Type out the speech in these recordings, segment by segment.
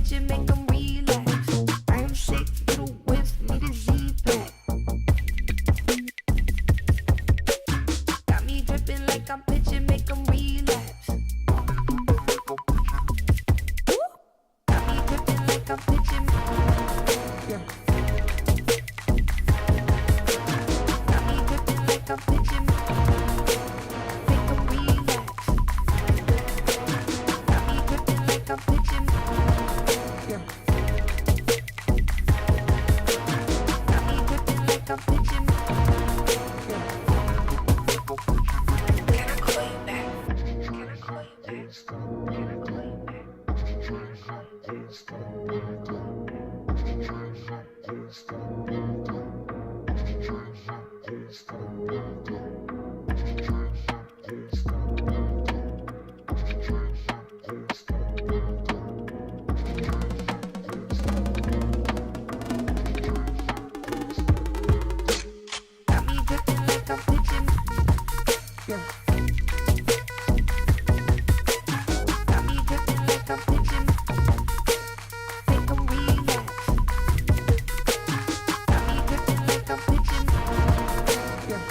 pitching, make them relax. I am sick, little whiff, need a Z-pack. Got me dripping like I'm pitching, make them relapse. Got me dripping like I'm pitching. Yeah. Got me dripping like I'm pitching. Make them relax. Got me dripping like I'm pitching. Yeah. Got me dripping like I'm pitching. Yeah. Can I call you back? Can I call you back? Can I call you back? Got me dripping like I'm pitching. Yeah. Got me dripping like I'm pitching. Make them relax. Got me dripping like I'm pitching. Yeah.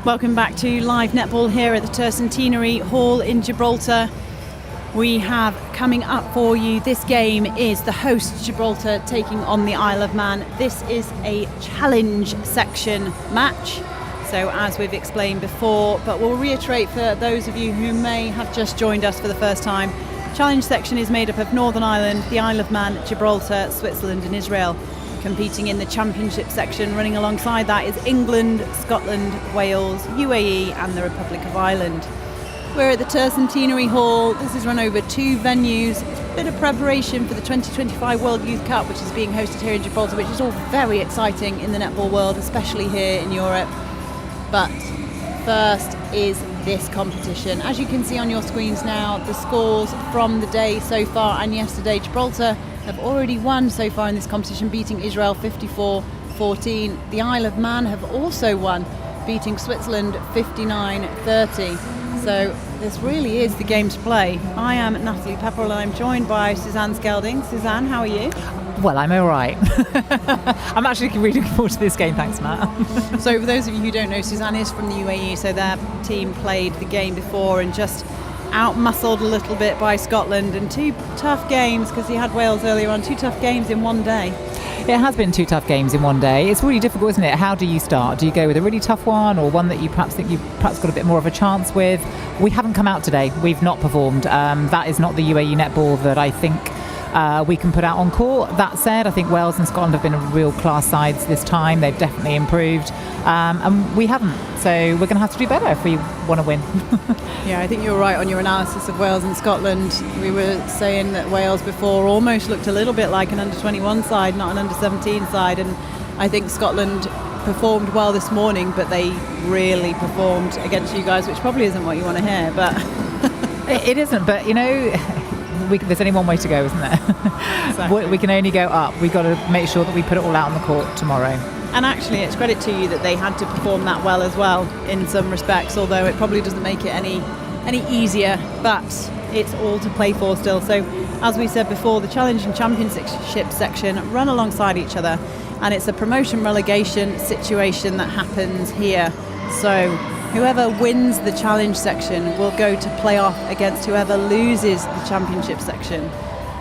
Welcome back to live netball here at the Tercentenary Hall in Gibraltar. We have coming up for you, this game is the host Gibraltar taking on the Isle of Man. This is a challenge section match, so as we've explained before, but we'll reiterate for those of you who may have just joined us for the first time. Challenge section is made up of Northern Ireland, the Isle of Man, Gibraltar, Switzerland and Israel. Competing in the championship section, running alongside that is England, Scotland, Wales, UAE and the Republic of Ireland. We're at the Tercentenary Hall. This is run over 2 venues. It's a bit of preparation for the 2025 World Youth Cup, which is being hosted here in Gibraltar, which is all very exciting in the netball world, especially here in Europe. But first is this competition. As you can see on your screens now, the scores from the day so far and yesterday. Gibraltar have already won so far in this competition, beating Israel 54-14. The Isle of Man have also won, beating Switzerland 59-30. So this really is the game to play. I am Natalie Pepperell and I'm joined by Suzanne Skelding. Suzanne, how are you? Well, I'm all right. I'm actually really looking forward to this game, thanks Matt. So for those of you who don't know, Suzanne is from the UAE, so their team played the game before and just out-muscled a little bit by Scotland, and 2 tough games, because you had Wales earlier on, 2 tough games in one day. It has been 2 tough games in one day. It's really difficult, isn't it? How do you start? Do you go with a really tough one, or one that you perhaps think you've perhaps got a bit more of a chance with? We haven't come out today. We've not performed. That is not the UAE netball that I think we can put out on court. That said, I think Wales and Scotland have been real class sides this time. They've definitely improved, and we haven't. So we're going to have to do better if we want to win. Yeah, I think you're right on your analysis of Wales and Scotland. We were saying that Wales before almost looked a little bit like an under-21 side, not an under-17 side, and I think Scotland performed well this morning, but they really performed against you guys, which probably isn't what you want to hear, but it isn't, but you know, there's only one way to go, isn't there? Exactly. We can only go up. We've got to make sure that we put it all out on the court tomorrow. And actually, it's credit to you that they had to perform that well as well in some respects, although it probably doesn't make it any easier, but it's all to play for still. So as we said before, the Challenge and Championship section run alongside each other, and it's a promotion relegation situation that happens here. So whoever wins the Challenge section will go to play off against whoever loses the Championship section.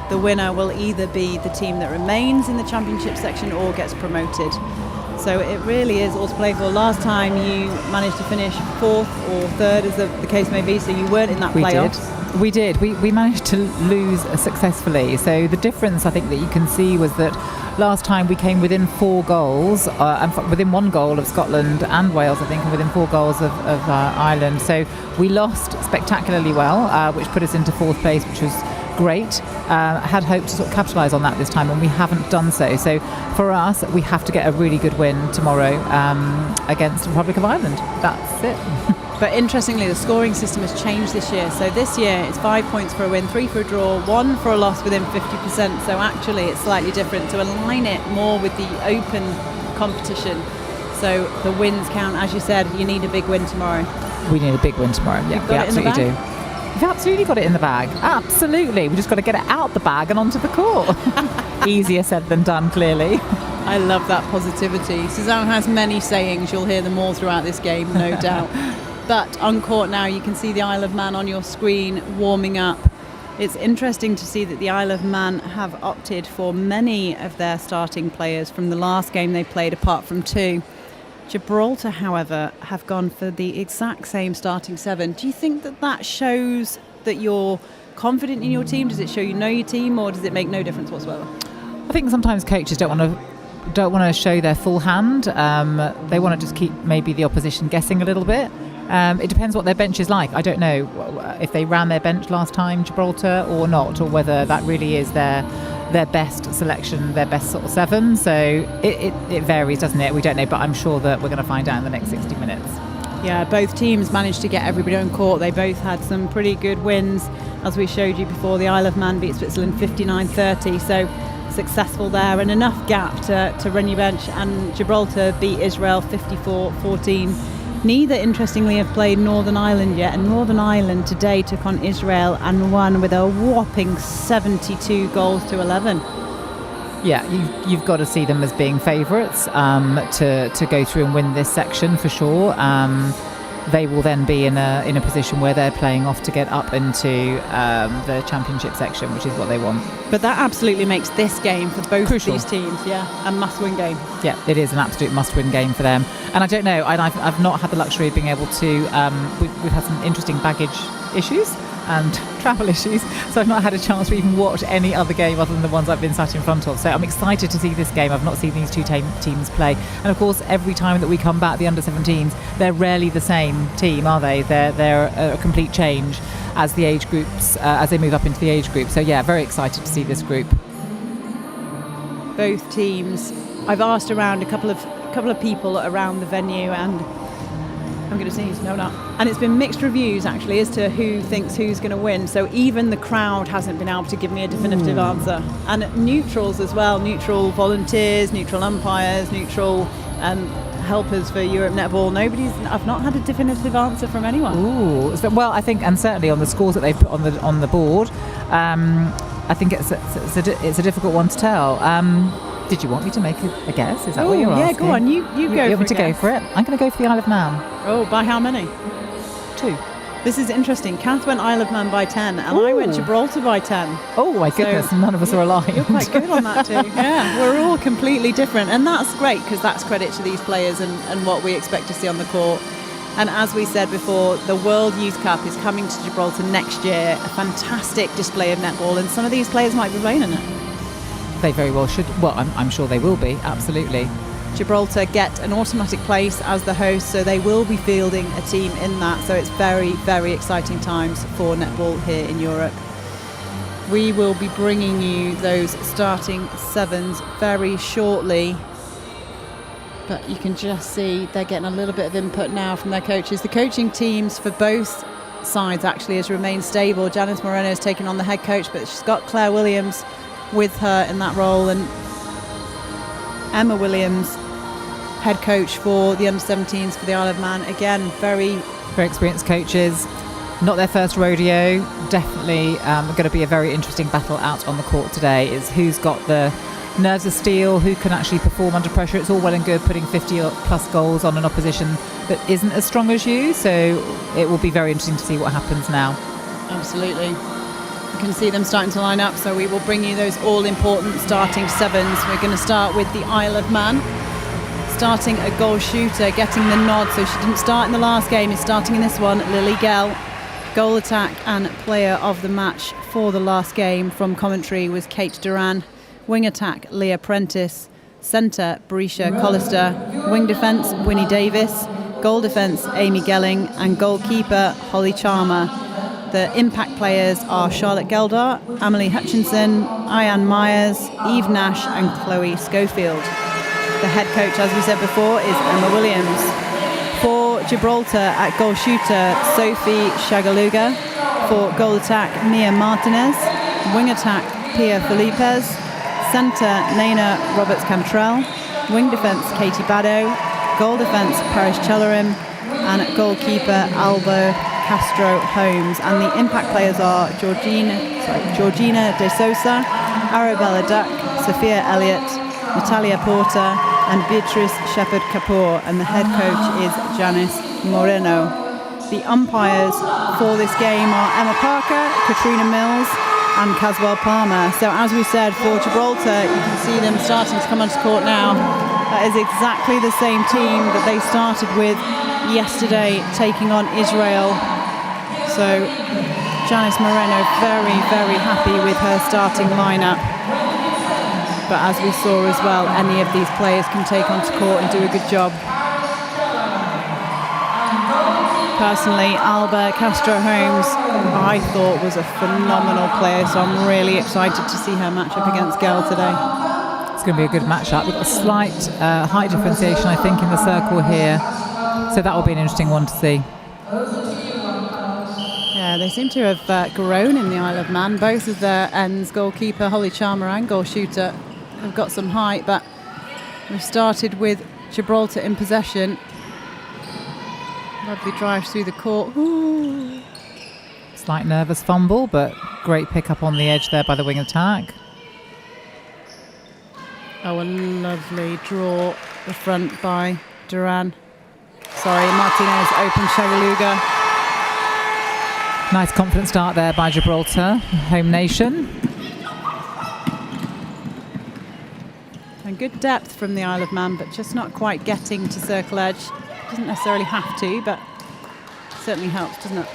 The winner will either be the team that remains in the Championship section or gets promoted. So it really is all to play for. Last time you managed to finish 4th or 3rd, as the case may be, so you weren't in that playoff. We did. We managed to lose successfully. So the difference I think that you can see was that last time we came within 4 goals, and within 1 goal of Scotland and Wales, I think, and within 4 goals of Ireland. So we lost spectacularly well, which put us into 4th place, which was great. Had hoped to sort of capitalise on that this time, and we haven't done so. So for us, we have to get a really good win tomorrow against the Republic of Ireland. That's it. But interestingly, the scoring system has changed this year. So this year it's 5 points for a win, 3 for a draw, 1 for a loss within 50%. So actually it's slightly different to align it more with the open competition. So the wins count. As you said, you need a big win tomorrow. We need a big win tomorrow. Yeah, we absolutely do. We've absolutely got it in the bag. Absolutely. We just got to get it out the bag and onto the court. Easier said than done, clearly. I love that positivity. Suzanne has many sayings. You'll hear them all throughout this game, no doubt. But on court now, you can see the Isle of Man on your screen warming up. It's interesting to see that the Isle of Man have opted for many of their starting players from the last game they played, apart from 2. Gibraltar, however, have gone for the exact same starting 7. Do you think that shows that you're confident in your team? Does it show you know your team, or does it make no difference whatsoever? I think sometimes coaches don't want to show their full hand. They want to just keep maybe the opposition guessing a little bit. It depends what their bench is like. I don't know if they ran their bench last time, Gibraltar, or not, or whether that really is their best selection, their best sort of 7. So it varies, doesn't it? We don't know, but I'm sure that we're going to find out in the next 60 minutes. Yeah, both teams managed to get everybody on court. They both had some pretty good wins. As we showed you before, the Isle of Man beat Switzerland 59-30, so successful there, and enough gap to run your bench. And Gibraltar beat Israel 54-14. Neither, interestingly, have played Northern Ireland yet, and Northern Ireland today took on Israel and won with a whopping 72 goals to 11. Yeah, you've got to see them as being favourites to go through and win this section for sure. they will then be in a position where they're playing off to get up into the championship section, which is what they want. But that absolutely makes this game for both Crucial. of these teams, a must-win game. Yeah, it is an absolute must-win game for them. And I don't know, I've not had the luxury of being able to. We've had some interesting baggage issues and travel issues, so I've not had a chance to even watch any other game other than the ones I've been sat in front of. So I'm excited to see this game. I've not seen these two teams play, and of course every time that we come back, the under-17s, they're rarely the same team, are they? They're a complete change as the age groups as they move up into the age group. So yeah, very excited to see this group. Both teams. I've asked around a couple of people around the venue, and I'm going to sneeze. No, not. And it's been mixed reviews actually as to who thinks who's going to win. So even the crowd hasn't been able to give me a definitive answer. And neutrals as well. Neutral volunteers, neutral umpires, neutral helpers for Europe Netball. I've not had a definitive answer from anyone. Ooh. So, well, I think, and certainly on the scores that they've put on the board, I think it's a difficult one to tell. Did you want me to make a guess? Is that what you're asking? Yeah, go on. You go want me to go for it? I'm going to go for the Isle of Man. Oh, by how many? 2. This is interesting. Kath went Isle of Man by 10, and I went Gibraltar by 10. Oh my goodness, So none of us are aligned. You're quite good on that too. Yeah, we're all completely different, and that's great because that's credit to these players and what we expect to see on the court. And as we said before, the World Youth Cup is coming to Gibraltar next year. A fantastic display of netball, and some of these players might be playing in it. They very well should. Well, I'm sure they will be, absolutely. Gibraltar get an automatic place as the host, so they will be fielding a team in that. So it's very, very exciting times for netball here in Europe. We will be bringing you those starting 7s very shortly. But you can just see they're getting a little bit of input now from their coaches. The coaching teams for both sides actually has remained stable. Janice Moreno has taken on the head coach, but she's got Claire Williams with her in that role, and Emma Williams, head coach for the under-17s for the Isle of Man. Again, very experienced coaches. Not their first rodeo. Definitely going to be a very interesting battle out on the court today. Is who's got the nerves of steel, who can actually perform under pressure. It's all well and good putting 50 plus goals on an opposition that isn't as strong as you, so it will be very interesting to see what happens now. Absolutely. You can see them starting to line up, so we will bring you those all-important starting 7s. We're going to start with the Isle of Man. Starting a goal shooter, getting the nod, so she didn't start in the last game, is starting in this one, Lily Gell. Goal attack and player of the match for the last game from commentary was Kate Duran. Wing attack, Leah Prentice. Centre, Berisha Collister. Wing defence, Winnie Davis. Goal defence, Amy Gelling. And goalkeeper, Holly Charmer. The impact players are Charlotte Geldar, Amelie Hutchinson, Ayan Myers, Eve Nash and Chloe Schofield. The head coach, as we said before, is Emma Williams. For Gibraltar, at goal shooter, Sophie Shagaluga. For goal attack, Mia Martinez. Wing attack, Pia Felipez. Centre, Naina Roberts-Cantrell. Wing defence, Katie Baddow. Goal defence, Paris Chellarim. And goalkeeper, Alba Castro-Holmes. And the impact players are Georgina De Sosa, Arabella Duck, Sophia Elliott, Natalia Porter and Beatrice Shepherd-Kapoor, and the head coach is Janice Moreno. The umpires for this game are Emma Parker, Katrina Mills and Caswell Palmer. So as we said, for Gibraltar, you can see them starting to come onto court now. That is exactly the same team that they started with yesterday, taking on Israel. So Janice Moreno very, very happy with her starting lineup. But as we saw as well, any of these players can take onto court and do a good job. Personally, Alba Castro-Holmes, I thought was a phenomenal player, so I'm really excited to see her match up against Gell today. It's going to be a good match-up. We've got a slight height differentiation, I think, in the circle here. So that will be an interesting one to see. Yeah, they seem to have grown in the Isle of Man. Both of their ends, goalkeeper Holly Charmer and goal shooter, have got some height, but we've started with Gibraltar in possession. Lovely drive through the court. Ooh. Slight nervous fumble, but great pick up on the edge there by the wing attack. Oh, a lovely draw the front by Duran. Sorry, Martinez open Shagaluga. Nice confident start there by Gibraltar, home nation. And good depth from the Isle of Man, but just not quite getting to circle edge. Doesn't necessarily have to, but certainly helps, doesn't it?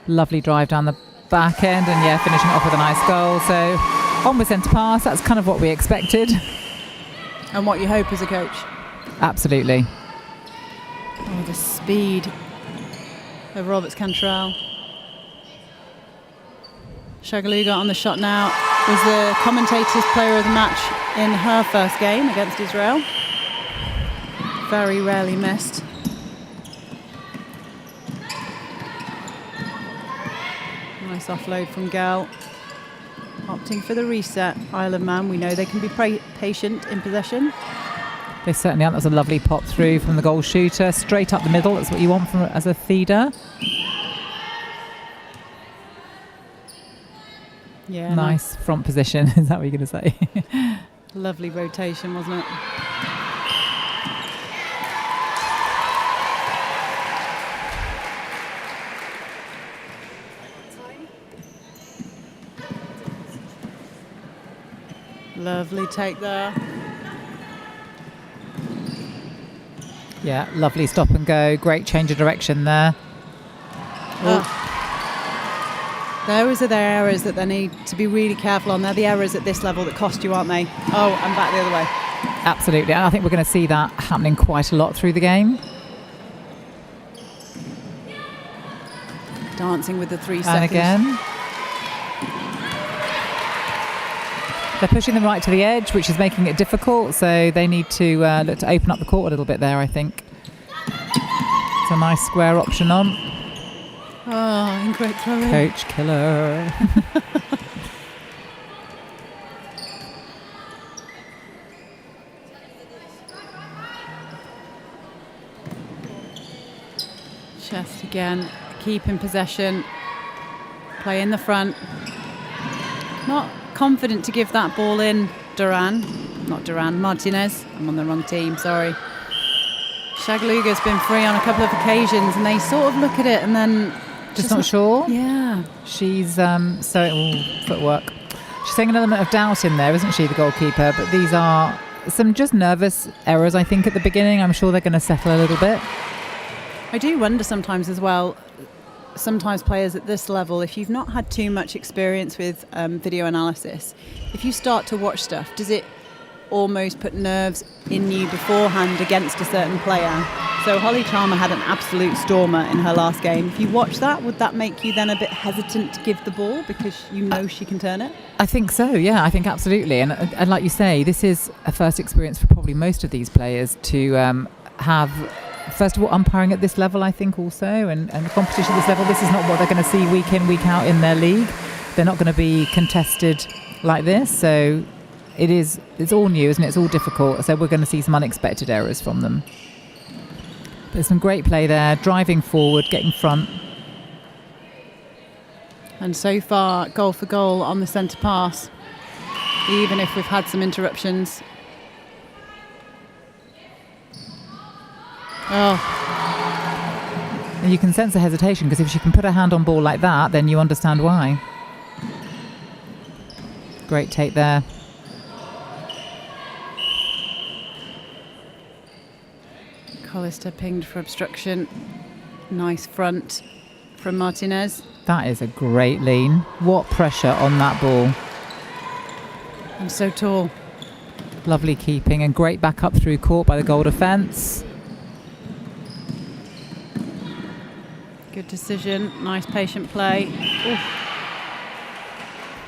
Lovely drive down the back end, and yeah, finishing off with a nice goal. So on with centre pass, that's kind of what we expected. And what you hope as a coach. Absolutely. Oh, the speed of Roberts Cantrell. Shagaluga on the shot now. Was the commentator's player of the match in her first game against Israel. Very rarely missed. Nice offload from Gell. Opting for the reset. Isle of Man, we know they can be patient in possession. They certainly aren't. That was a lovely pop through from the goal shooter. Straight up the middle, that's what you want from as a feeder. Yeah. Nice front position, is that what you're going to say? Lovely rotation, wasn't it? Lovely take there. Yeah, lovely stop and go. Great change of direction there. Those are their errors that they need to be really careful on. They're the errors at this level that cost you, aren't they? Oh, and back the other way. Absolutely. And I think we're going to see that happening quite a lot through the game. Dancing with the 3 seconds. And again. They're pushing them right to the edge, which is making it difficult. So they need to look to open up the court a little bit there, I think. It's a nice square option on. Oh, great throw in. Coach killer. Chest again. Keep in possession. Play in the front. Not confident to give that ball in. Martinez. I'm on the wrong team, sorry. Shagaluga's been free on a couple of occasions and they sort of look at it and then... Just not sure? Yeah. She's footwork. She's saying an element of doubt in there, isn't she, the goalkeeper? But these are some just nervous errors, I think, at the beginning. I'm sure they're going to settle a little bit. I do wonder sometimes as well, sometimes players at this level, if you've not had too much experience with video analysis, if you start to watch stuff, does it almost put nerves in you beforehand against a certain player? So Holly Chalmer had an absolute stormer in her last game. If you watch that, would that make you then a bit hesitant to give the ball because you know she can turn it? I think so, yeah, I think absolutely. And like you say, this is a first experience for probably most of these players to have, first of all, umpiring at this level, I think also, and the competition at this level. This is not what they're going to see week in, week out in their league. They're not going to be contested like this. So it's all new, isn't it? It's all difficult. So we're going to see some unexpected errors from them. There's some great play there, driving forward, getting front. And so far, goal for goal on the centre pass, even if we've had some interruptions. Oh. And you can sense the hesitation, because if she can put her hand on ball like that, then you understand why. Great take there. Collister pinged for obstruction. Nice front from Martinez. That is a great lean. What pressure on that ball. And so tall. Lovely keeping and great back up through court by the goal defence. Good decision. Nice patient play. Oof.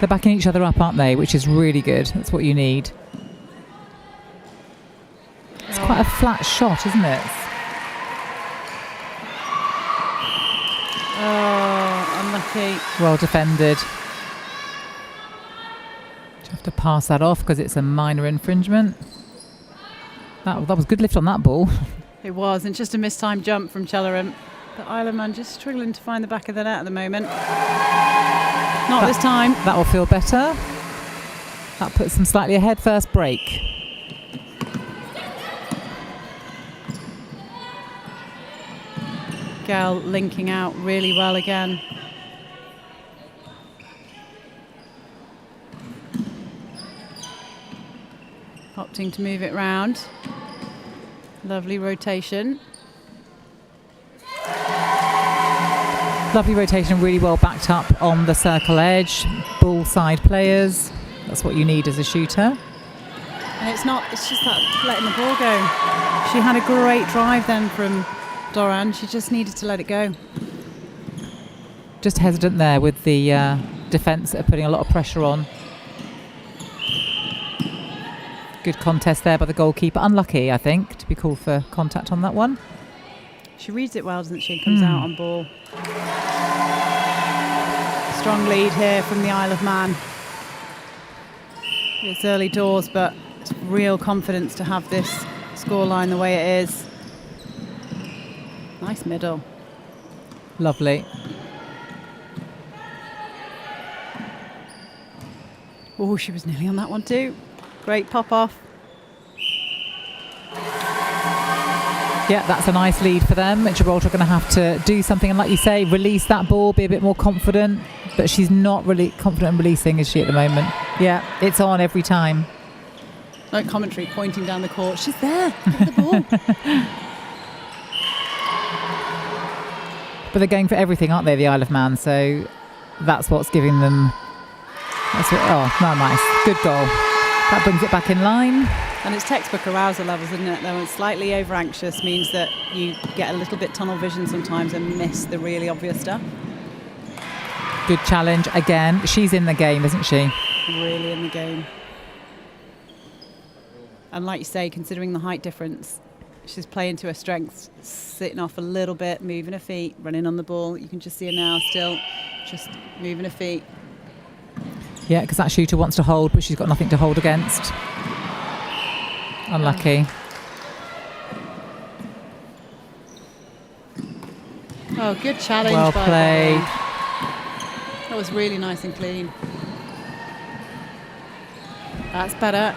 They're backing each other up, aren't they? Which is really good. That's what you need. It's quite a flat shot, isn't it? Oh, unlucky. Well defended. You have to pass that off because it's a minor infringement. That was good lift on that ball. It was, and just a mistimed jump from Chellerham. But Isle of Man just struggling to find the back of the net at the moment. Not this time. That will feel better. That puts them slightly ahead. First break. Gal linking out really well again. Opting to move it round. Lovely rotation. Lovely rotation, really well backed up on the circle edge. Ball side players. That's what you need as a shooter. And it's just that letting the ball go. She had a great drive then from Doran. She just needed to let it go. Just hesitant there with the defence that are putting a lot of pressure on. Good contest there by the goalkeeper. Unlucky, I think, to be called for contact on that one. She reads it well, doesn't she? Comes out on ball. Strong lead here from the Isle of Man. It's early doors, but it's real confidence to have this scoreline the way it is. Nice middle. Lovely. Oh, she was nearly on that one too. Great pop off. Yeah, that's a nice lead for them. Gibraltar are going to have to do something and, like you say, release that ball, be a bit more confident. But she's not really confident in releasing, is she, at the moment? Yeah, it's on every time. Like commentary pointing down the court. She's there. Get the ball. But they're going for everything, aren't they, the Isle of Man? So that's what's giving them... nice. Good goal. That brings it back in line. And it's textbook arousal levels, isn't it? Though slightly over anxious means that you get a little bit tunnel vision sometimes and miss the really obvious stuff. Good challenge again. She's in the game, isn't she? Really in the game. And like you say, considering the height difference, she's playing to her strengths, sitting off a little bit, moving her feet, running on the ball. You can just see her now still just moving her feet. Yeah, because that shooter wants to hold, but she's got nothing to hold against. Unlucky. Oh, good challenge. Well played. That was really nice and clean. That's better.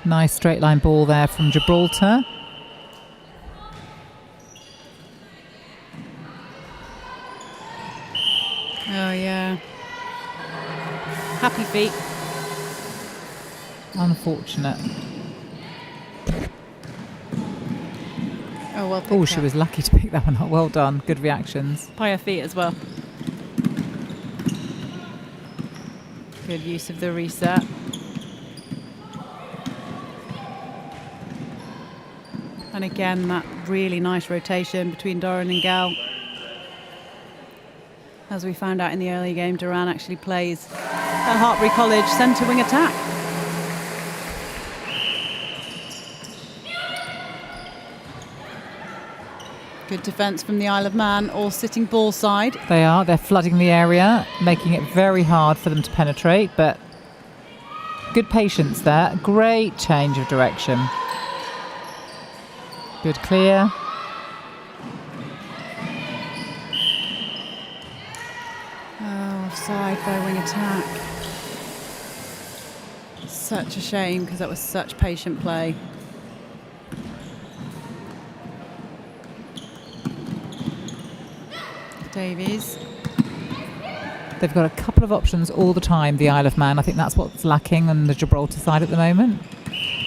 Nice straight line ball there from Gibraltar. Oh, yeah. Happy feet. Unfortunate. Oh, well picked Oh, she up. was lucky to pick that one up. Well done. Good reactions. By her feet as well. Good use of the reset. And again, that really nice rotation between Doran and Gal. As we found out in the early game, Duran actually plays at Hartbury College centre wing attack. Good defence from the Isle of Man, all sitting ball side. They are. They're flooding the area, making it very hard for them to penetrate, but good patience there. Great change of direction. Good clear. Oh, offside by wing attack. Such a shame because that was such patient play. Davies. They've got a couple of options all the time, the Isle of Man. I think that's what's lacking on the Gibraltar side at the moment.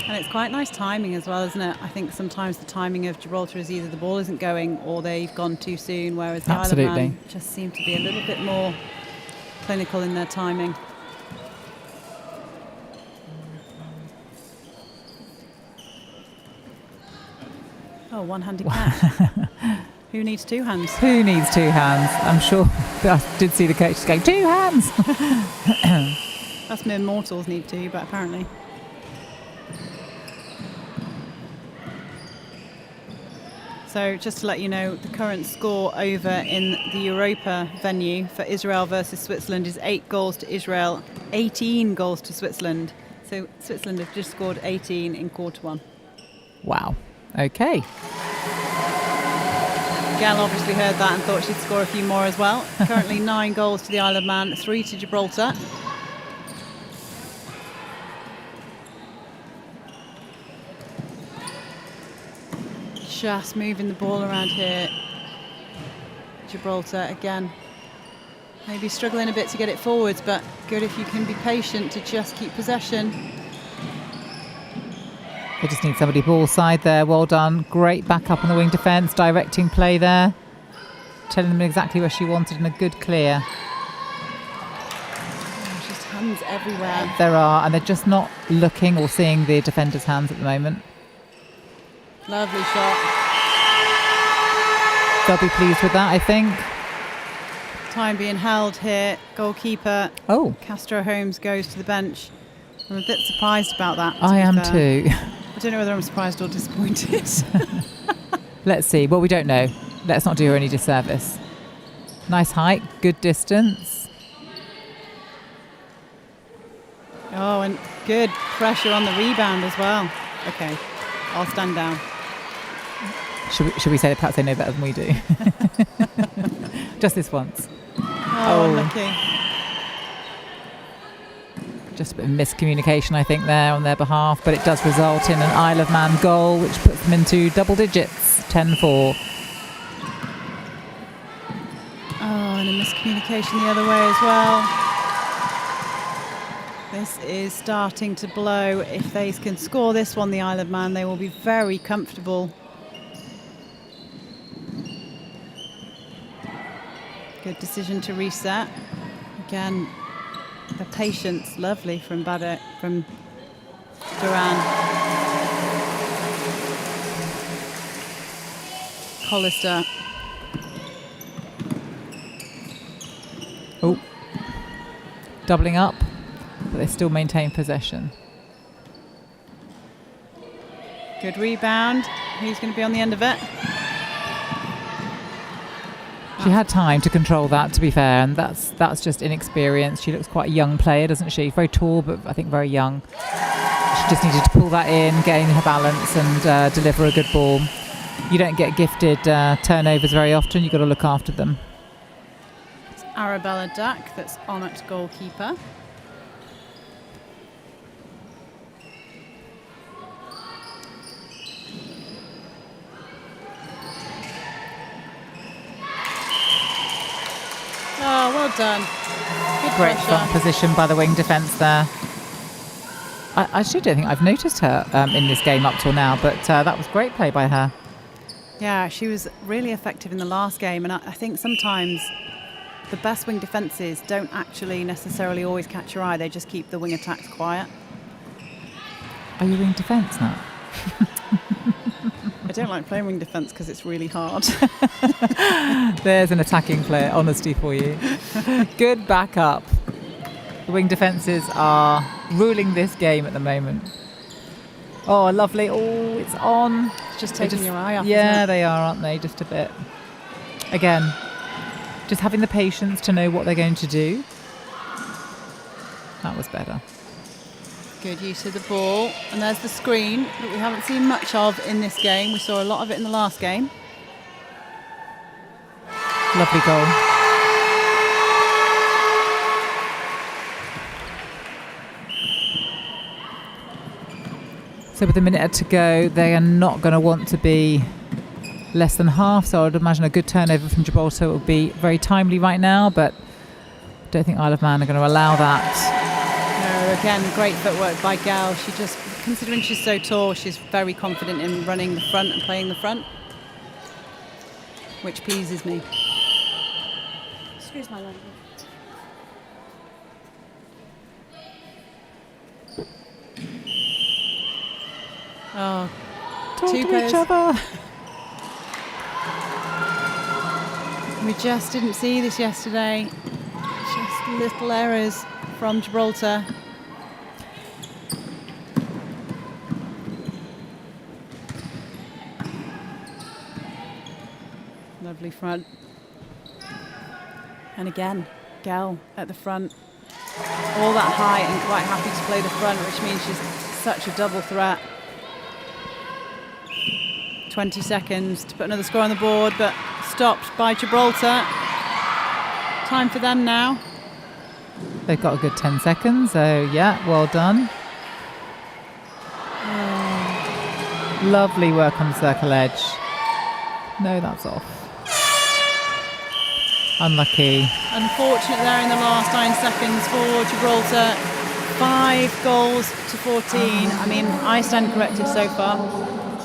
And it's quite nice timing as well, isn't it? I think sometimes the timing of Gibraltar is either the ball isn't going or they've gone too soon, whereas the Isle of Man just seem to be a little bit more clinical in their timing. Oh, one-handed catch. Who needs two hands? Who needs two hands? I'm sure I did see the coaches going, 2 hands. Us mere mortals need two, but apparently. So just to let you know, the current score over in the Europa venue for Israel versus Switzerland is 8 goals to Israel, 18 goals to Switzerland. So Switzerland have just scored 18 in quarter one. Wow. Okay. Gal obviously heard that and thought she'd score a few more as well. Currently 9 goals to the Isle of Man, 3 to Gibraltar. just moving the ball around here. Gibraltar again. Maybe struggling a bit to get it forwards, but good if you can be patient to just keep possession. They just need somebody ball side there. Well done. Great backup on the wing defence, directing play there. Telling them exactly where she wanted and a good clear. Oh, just hands everywhere. There are, and they're just not looking or seeing the defender's hands at the moment. Lovely shot. They'll be pleased with that, I think. Time being held here. Goalkeeper Oh, Castro Holmes goes to the bench. I'm a bit surprised about that. to I be am fair. too. I don't know whether I'm surprised or disappointed. Let's see. Well, we don't know. Let's not do her any disservice. Nice height, good distance. Oh, and good pressure on the rebound as well. Okay, I'll stand down. Should we say that perhaps they know better than we do? Just this once. Oh, unlucky. Just a bit of miscommunication, I think, there on their behalf, but it does result in an Isle of Man goal, which puts them into double digits, 10-4. Oh, and a miscommunication the other way as well. This is starting to blow. If they can score this one, the Isle of Man, they will be very comfortable. Good decision to reset. Again, the patience, lovely from Duran. Hollister. Oh, doubling up, but they still maintain possession. Good rebound. Who's going to be on the end of it? She had time to control that, to be fair, and that's just inexperience. She looks quite a young player, doesn't she? Very tall, but I think very young. She just needed to pull that in, gain her balance, and deliver a good ball. You don't get gifted turnovers very often. You've got to look after them. It's Arabella Duck that's on at goalkeeper. Oh, well done. Good Great pressure. front position by the wing defence there. I actually don't think I've noticed her in this game up till now, but that was great play by her. Yeah, she was really effective in the last game, and I think sometimes the best wing defences don't actually necessarily always catch your eye. They just keep the wing attacks quiet. Are you wing defence now? I don't like playing wing defence because it's really hard. There's an attacking player, honesty for you. Good backup. The wing defences are ruling this game at the moment. Oh, lovely. Oh, it's on. It's just taking your eye off. Yeah, isn't it? they are, aren't they? Just a bit. Again, just having the patience to know what they're going to do. That was better. Good use of the ball. And there's the screen that we haven't seen much of in this game. We saw a lot of it in the last game. Lovely goal. So with a minute to go, they are not going to want to be less than half. So I would imagine a good turnover from Gibraltar would be very timely right now, but I don't think Isle of Man are going to allow that. No, again, great footwork by Gal. She just, considering she's so tall, she's very confident in running the front and playing the front, which pleases me. Excuse my language. Oh, Talk two to players. each other. We just didn't see this yesterday. Just little errors from Gibraltar. Lovely front. And again, Gal at the front. All that height and quite happy to play the front, which means she's such a double threat. 20 seconds to put another score on the board, but stopped by Gibraltar. Time for them now. They've got a good 10 seconds, so yeah, well done. Lovely work on the circle edge. No, that's off. Unlucky. Unfortunate there in the last 9 seconds for Gibraltar. 5 goals to 14. I mean, I stand corrected so far.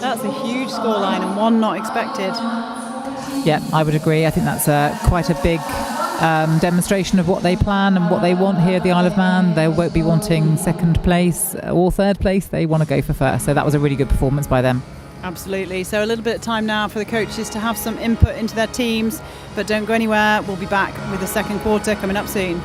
That's a huge scoreline and one not expected. Yeah, I would agree. I think that's quite a big demonstration of what they plan and what they want here at the Isle of Man. They won't be wanting second place or third place. They want to go for first. So that was a really good performance by them. Absolutely. So a little bit of time now for the coaches to have some input into their teams, but don't go anywhere. We'll be back with the second quarter coming up soon.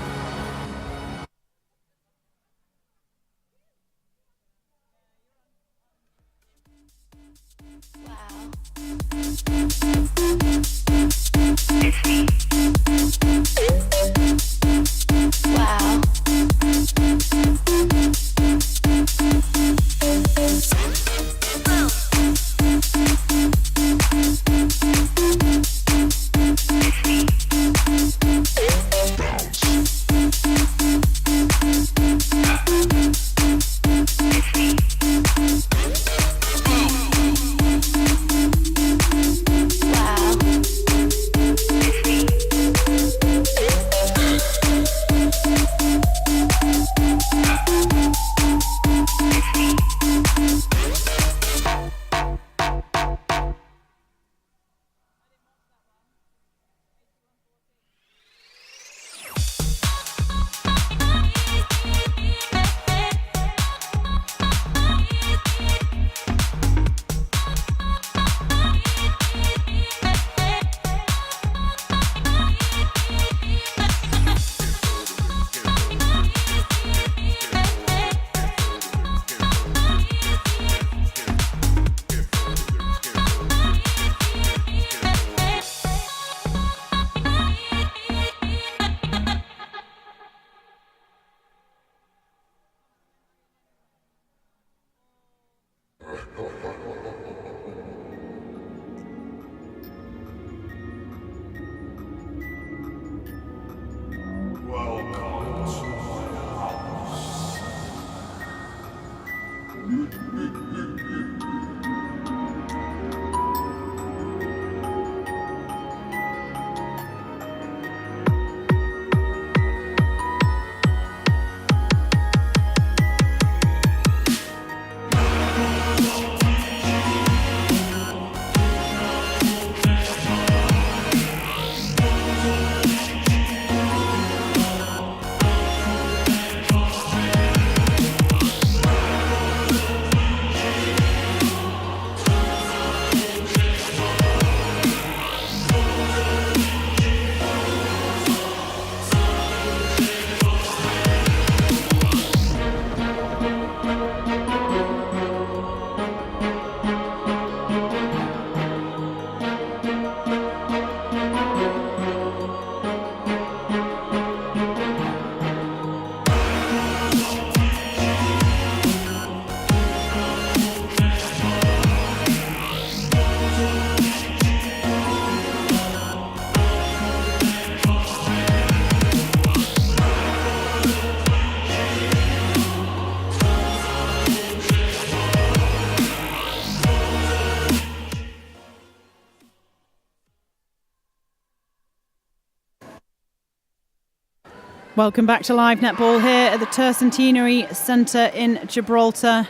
Welcome back to Live Netball here at the Tercentenary Centre in Gibraltar.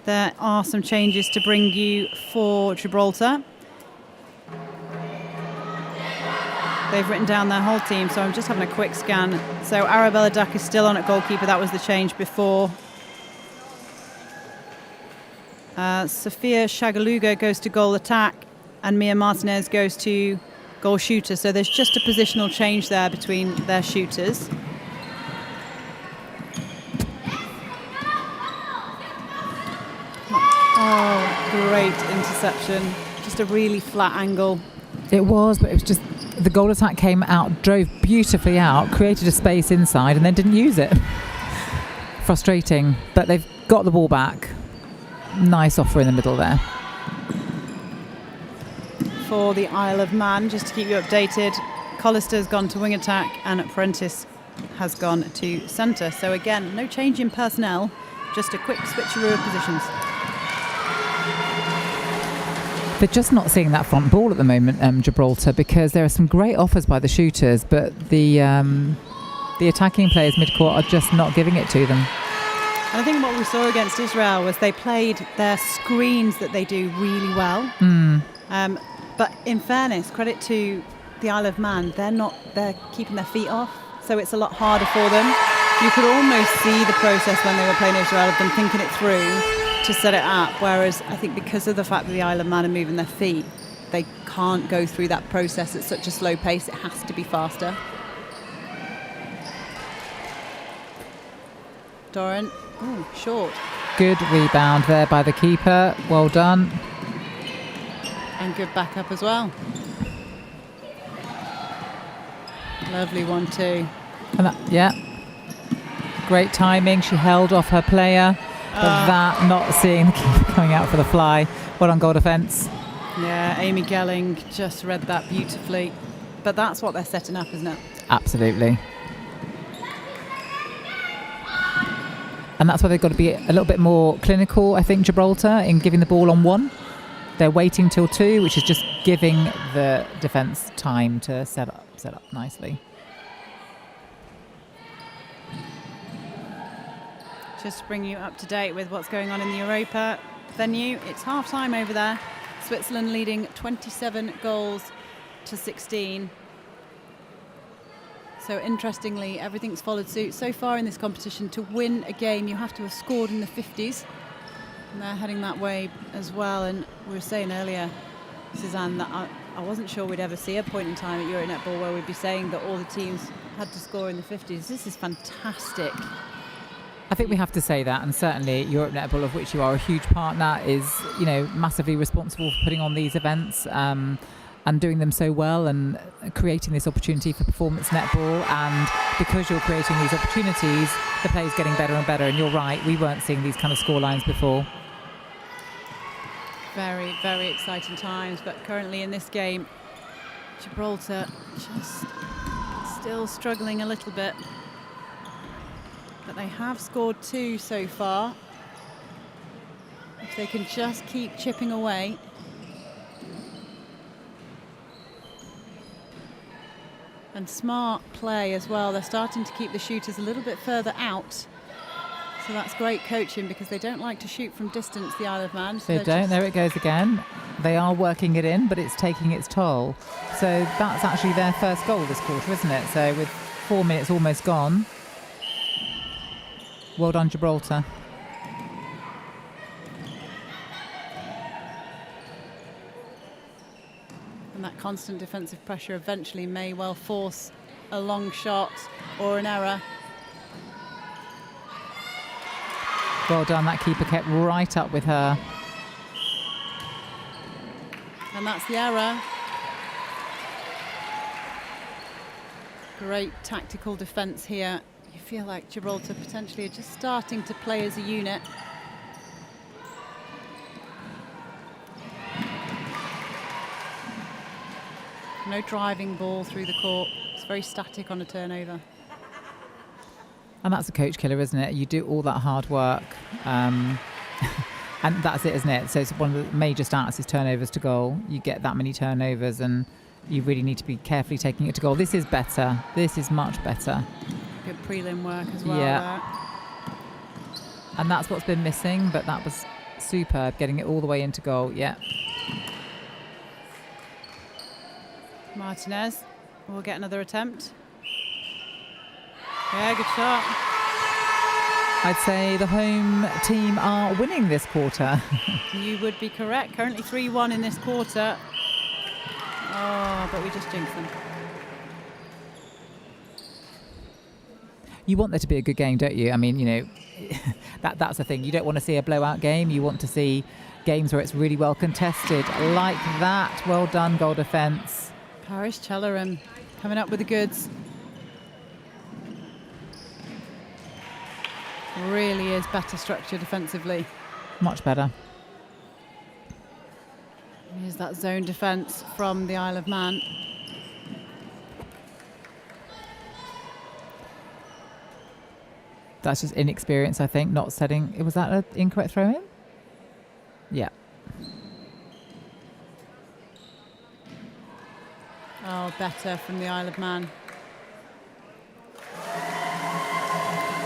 There are some changes to bring you for Gibraltar. They've written down their whole team, so I'm just having a quick scan. So Arabella Duck is still on at goalkeeper. That was the change before. Sophia Shagaluga goes to goal attack, and Mia Martinez goes to goal shooter. So there's just a positional change there between their shooters. Oh, great interception. Just a really flat angle. It was, but it was just the goal attack came out, drove beautifully out, created a space inside and then didn't use it. Frustrating, but they've got the ball back. Nice offer in the middle there. For the Isle of Man, just to keep you updated, Collister's gone to wing attack and Prentice has gone to centre. So again, no change in personnel, just a quick switcheroo of positions. They're just not seeing that front ball at the moment, Gibraltar, because there are some great offers by the shooters, but the attacking players mid-court are just not giving it to them. And I think what we saw against Israel was they played their screens that they do really well. But in fairness, credit to the Isle of Man, they're keeping their feet off, so it's a lot harder for them. You could almost see the process when they were playing Israel of them thinking it through to set it up, whereas I think because of the fact that the Isle of Man are moving their feet, they can't go through that process at such a slow pace. It has to be faster. Doran, short. Good rebound there by the keeper. Well done. And good backup as well. Lovely 1-2. Great timing. She held off her player. But that, not seeing the keeper coming out for the fly. Well on goal defence. Yeah, Amy Gelling just read that beautifully. But that's what they're setting up, isn't it? Absolutely. And that's why they've got to be a little bit more clinical, I think, Gibraltar, in giving the ball on one. They're waiting till two, which is just giving the defence time to set up nicely. Just to bring you up to date with what's going on in the Europa venue. It's half time over there. Switzerland leading 27 goals to 16. So interestingly, everything's followed suit. So far in this competition, to win a game, you have to have scored in the 50s. And they're heading that way as well. And we were saying earlier, Suzanne, that I wasn't sure we'd ever see a point in time at Euro Netball where we'd be saying that all the teams had to score in the 50s. This is fantastic. I think we have to say that, and certainly Europe Netball, of which you are a huge partner, is massively responsible for putting on these events and doing them so well and creating this opportunity for performance netball. And because you're creating these opportunities, the play is getting better and better. And you're right, we weren't seeing these kind of score lines before. Very, very exciting times. But currently in this game, Gibraltar just still struggling a little bit. But they have scored 2 so far. If they can just keep chipping away. And smart play as well. They're starting to keep the shooters a little bit further out. So that's great coaching, because they don't like to shoot from distance, the Isle of Man. So they don't. There it goes again. They are working it in, but it's taking its toll. So that's actually their first goal this quarter, isn't it? So with 4 minutes almost gone. Well done, Gibraltar. And that constant defensive pressure eventually may well force a long shot or an error. Well done, that keeper kept right up with her. And that's the error. Great tactical defence here. You feel like Gibraltar potentially are just starting to play as a unit. No driving ball through the court. It's very static on a turnover. And that's a coach killer, isn't it? You do all that hard work. And that's it, isn't it? So it's one of the major stats is turnovers to goal. You get that many turnovers and you really need to be carefully taking it to goal. This is better. This is much better. Good prelim work as well. Yeah. And that's what's been missing, but that was superb, getting it all the way into goal. Yeah. Martinez will get another attempt. Yeah, good shot. I'd say the home team are winning this quarter. You would be correct. Currently 3-1 in this quarter. Oh, but we just jinxed them. You want there to be a good game, don't you? I mean, that's the thing. You don't want to see a blowout game. You want to see games where it's really well contested, like that. Well done, goal defence. Paris Chelleran coming up with the goods. Really is better structure defensively. Much better. Here's that zone defence from the Isle of Man. That's just inexperience, I think, not setting. Was that an incorrect throw in? Yeah. Oh, better from the Isle of Man.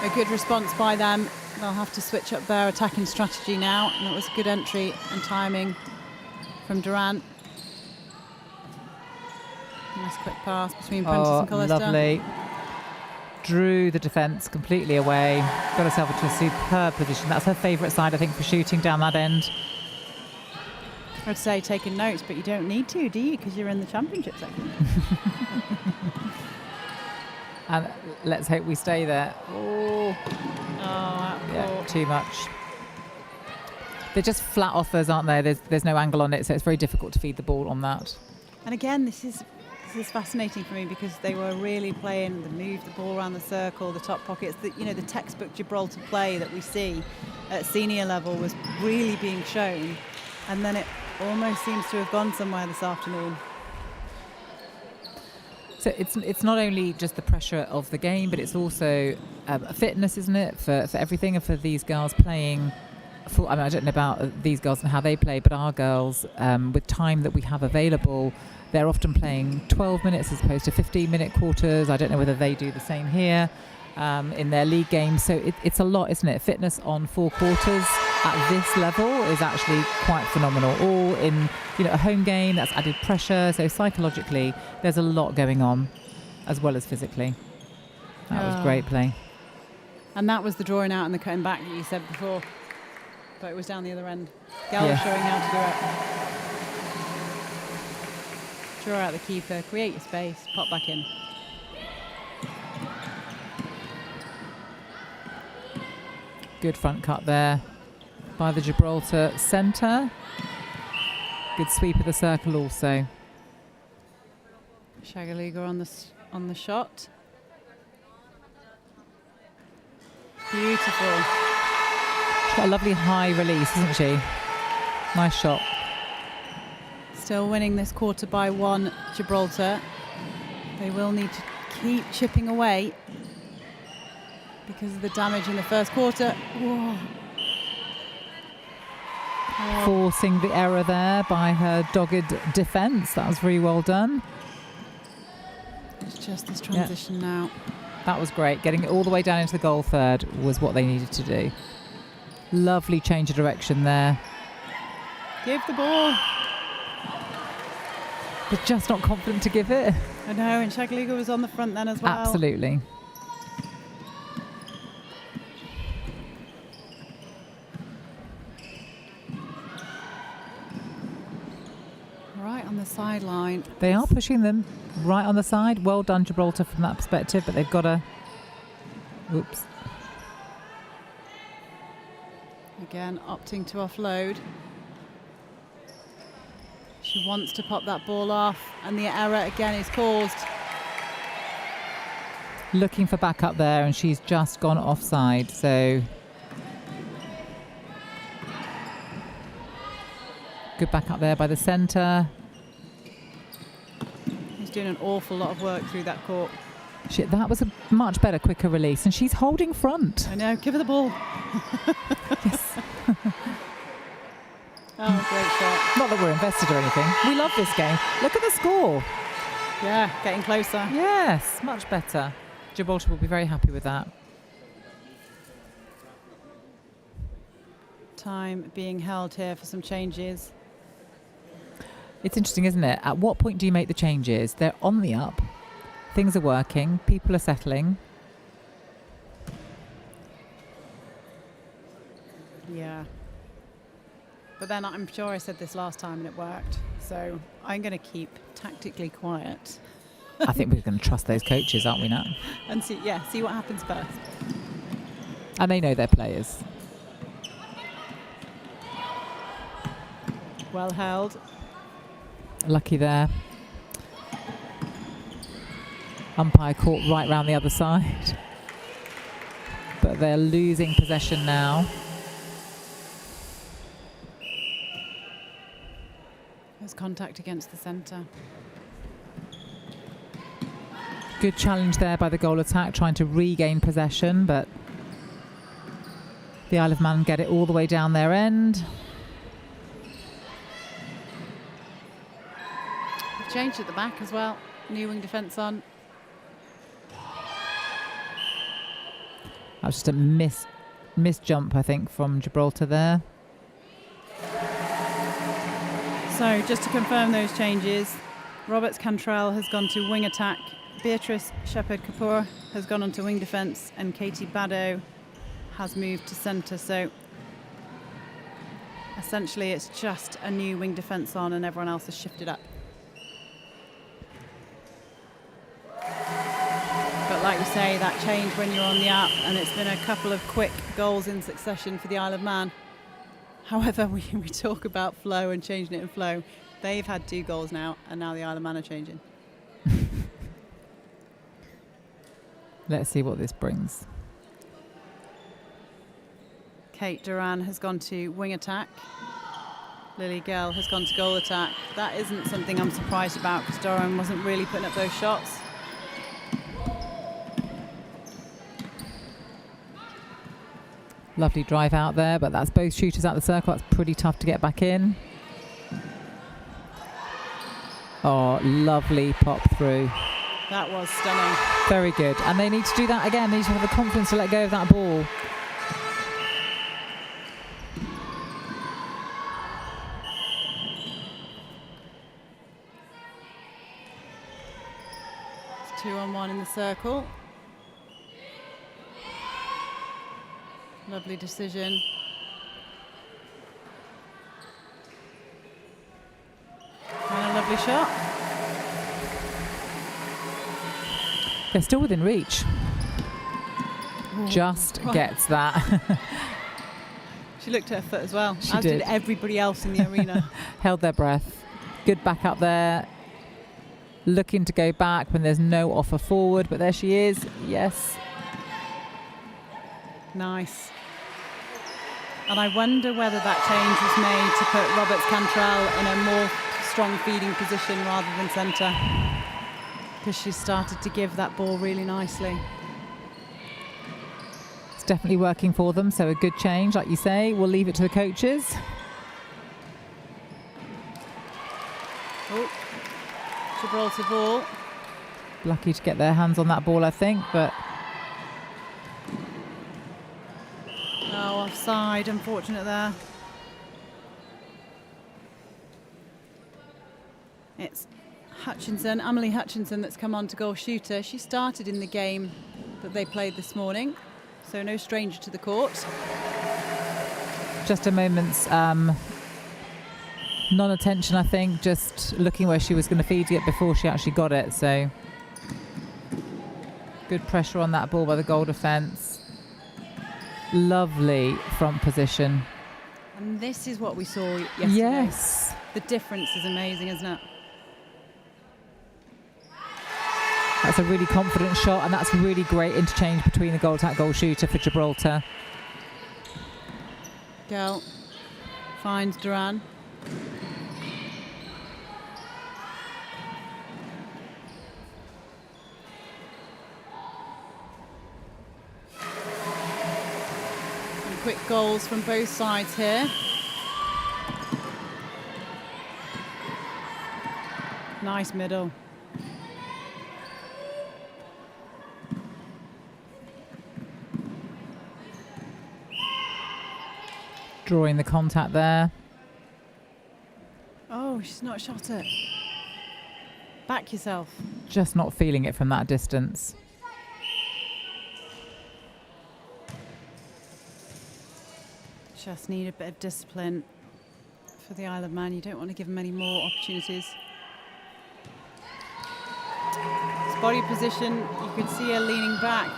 A good response by them. They'll have to switch up their attacking strategy now. And that was a good entry and timing from Durant. Nice quick pass between Prentice and Collister. Lovely. Drew the defence completely away. Got herself into a superb position. That's her favourite side, I think, for shooting down that end. I'd say taking notes, but you don't need to, do you? Because you're in the championship section. And let's hope we stay there. Oh, Yeah, too much. They're just flat offers, aren't they? There's no angle on it, so it's very difficult to feed the ball on that. And again, this is fascinating for me because they were really playing the move the ball around the circle, the top pockets. The textbook Gibraltar play that we see at senior level was really being shown, and then it almost seems to have gone somewhere this afternoon. So it's not only just the pressure of the game, but it's also a fitness, isn't it, for everything, and for these girls playing. I don't know about these girls and how they play, but our girls, with time that we have available, they're often playing 12 minutes as opposed to 15-minute quarters. I don't know whether they do the same here in their league games. So it's a lot, isn't it? Fitness on 4 quarters at this level is actually quite phenomenal. All in a home game, that's added pressure. So psychologically, there's a lot going on, as well as physically. That was great play. And that was the drawing out and the cutting back that you said before. But it was down the other end. Gal was showing how to do it. Draw out the keeper, create your space, pop back in. Good front cut there by the Gibraltar centre. Good sweep of the circle also. Shagaluga on the shot. Beautiful. She's got a lovely high release, isn't she? Nice shot. Still winning this quarter by 1, Gibraltar. They will need to keep chipping away because of the damage in the first quarter. Whoa. Forcing the error there by her dogged defence. That was very well done. It's just this transition now. That was great. Getting it all the way down into the goal third was what they needed to do. Lovely change of direction there. Give the ball. But just not confident to give it. I know, and Shagaluga was on the front then as well. Absolutely. Right on the sideline. They are pushing them right on the side. Well done, Gibraltar, from that perspective, but they've got to... Oops. Again, opting to offload. She wants to pop that ball off, and the error again is caused. Looking for backup there, and she's just gone offside, so... Good backup there by the centre. He's doing an awful lot of work through that court. That was a much better, quicker release, and she's holding front. I know, give her the ball. Yes. Oh, great shot. Not that we're invested or anything. We love this game. Look at the score. Yeah, getting closer. Yes, much better. Gibraltar will be very happy with that. Time being held here for some changes. It's interesting, isn't it? At what point do you make the changes? They're on the up. Things are working. People are settling. Yeah. But then I'm sure I said this last time and it worked. So I'm going to keep tactically quiet. I think we're going to trust those coaches, aren't we, Nat? And see what happens first. And they know their players. Well held. Lucky there. Umpire caught right round the other side. But they're losing possession now. There's contact against the centre. Good challenge there by the goal attack, trying to regain possession, but the Isle of Man get it all the way down their end. They've changed at the back as well. New wing defence on. That was just a miss jump, I think, from Gibraltar there. So just to confirm those changes, Roberts Cantrell has gone to wing attack, Beatrice Shepherd-Kapoor has gone on to wing defence, and Katie Baddow has moved to centre. So essentially it's just a new wing defence on and everyone else has shifted up. But like you say, that change when you're on the up, and it's been a couple of quick goals in succession for the Isle of Man. However, we talk about flow and changing it in flow. They've had 2 goals now, and now the Isle of Man are changing. Let's see what this brings. Kate Duran has gone to wing attack. Lily Gell has gone to goal attack. That isn't something I'm surprised about because Doran wasn't really putting up those shots. Lovely drive out there, but that's both shooters out the circle. That's pretty tough to get back in. Oh, lovely pop through. That was stunning. Very good. And they need to do that again. They need to have the confidence to let go of that ball. It's 2-on-1 in the circle. Lovely decision. And a lovely shot. They're still within reach. Ooh. Just gets that. She looked at her foot as well, She as did did. everybody else in the arena. Held their breath. Good back up there. Looking to go back when there's no offer forward, but there she is. Yes. Nice. And I wonder whether that change was made to put Roberts Cantrell in a more strong feeding position rather than centre, because she started to give that ball really nicely. It's definitely working for them, so a good change, like you say. We'll leave it to the coaches. Oh, Gibraltar ball. Lucky to get their hands on that ball, I think, but Oh, offside, unfortunate there. It's Hutchinson, Amelie Hutchinson, that's come on to goal shooter. She started in the game that they played this morning, so no stranger to the court. just a moment's non-attention, I think, just looking where she was going to feed it before she actually got it. So good pressure on that ball by the goal defence. Lovely front position. And this is what we saw yesterday. Yes. The difference is amazing, isn't it? That's a really confident shot, and that's really great interchange between the goal attack goal shooter for Gibraltar. Gell finds Duran. Some quick goals from both sides here. Nice middle. Drawing the contact there. Oh, she's not shot it. Back yourself. Just not feeling it from that distance. Just need a bit of discipline for the Isle of Man. You don't want to give them any more opportunities. It's body position, you can see her leaning back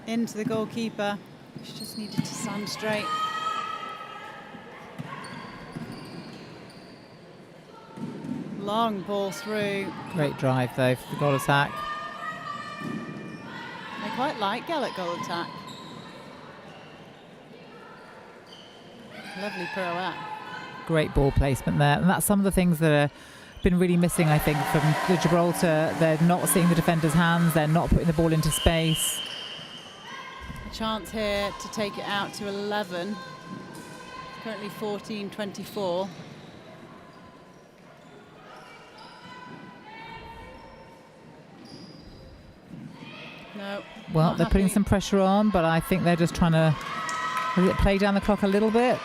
into the goalkeeper. She just needed to stand straight. Long ball through. Great drive though for the goal attack. I quite like Gell at goal attack. Lovely pirouette. Great ball placement there, and that's some of the things that have been really missing, I think, from the Gibraltar. They're not seeing the defender's hands, they're not putting the ball into space. A chance here to take it out to 11. Currently 14-24. No. Well, not they're putting happy. some pressure on, but I think they're just trying to play down the clock a little bit.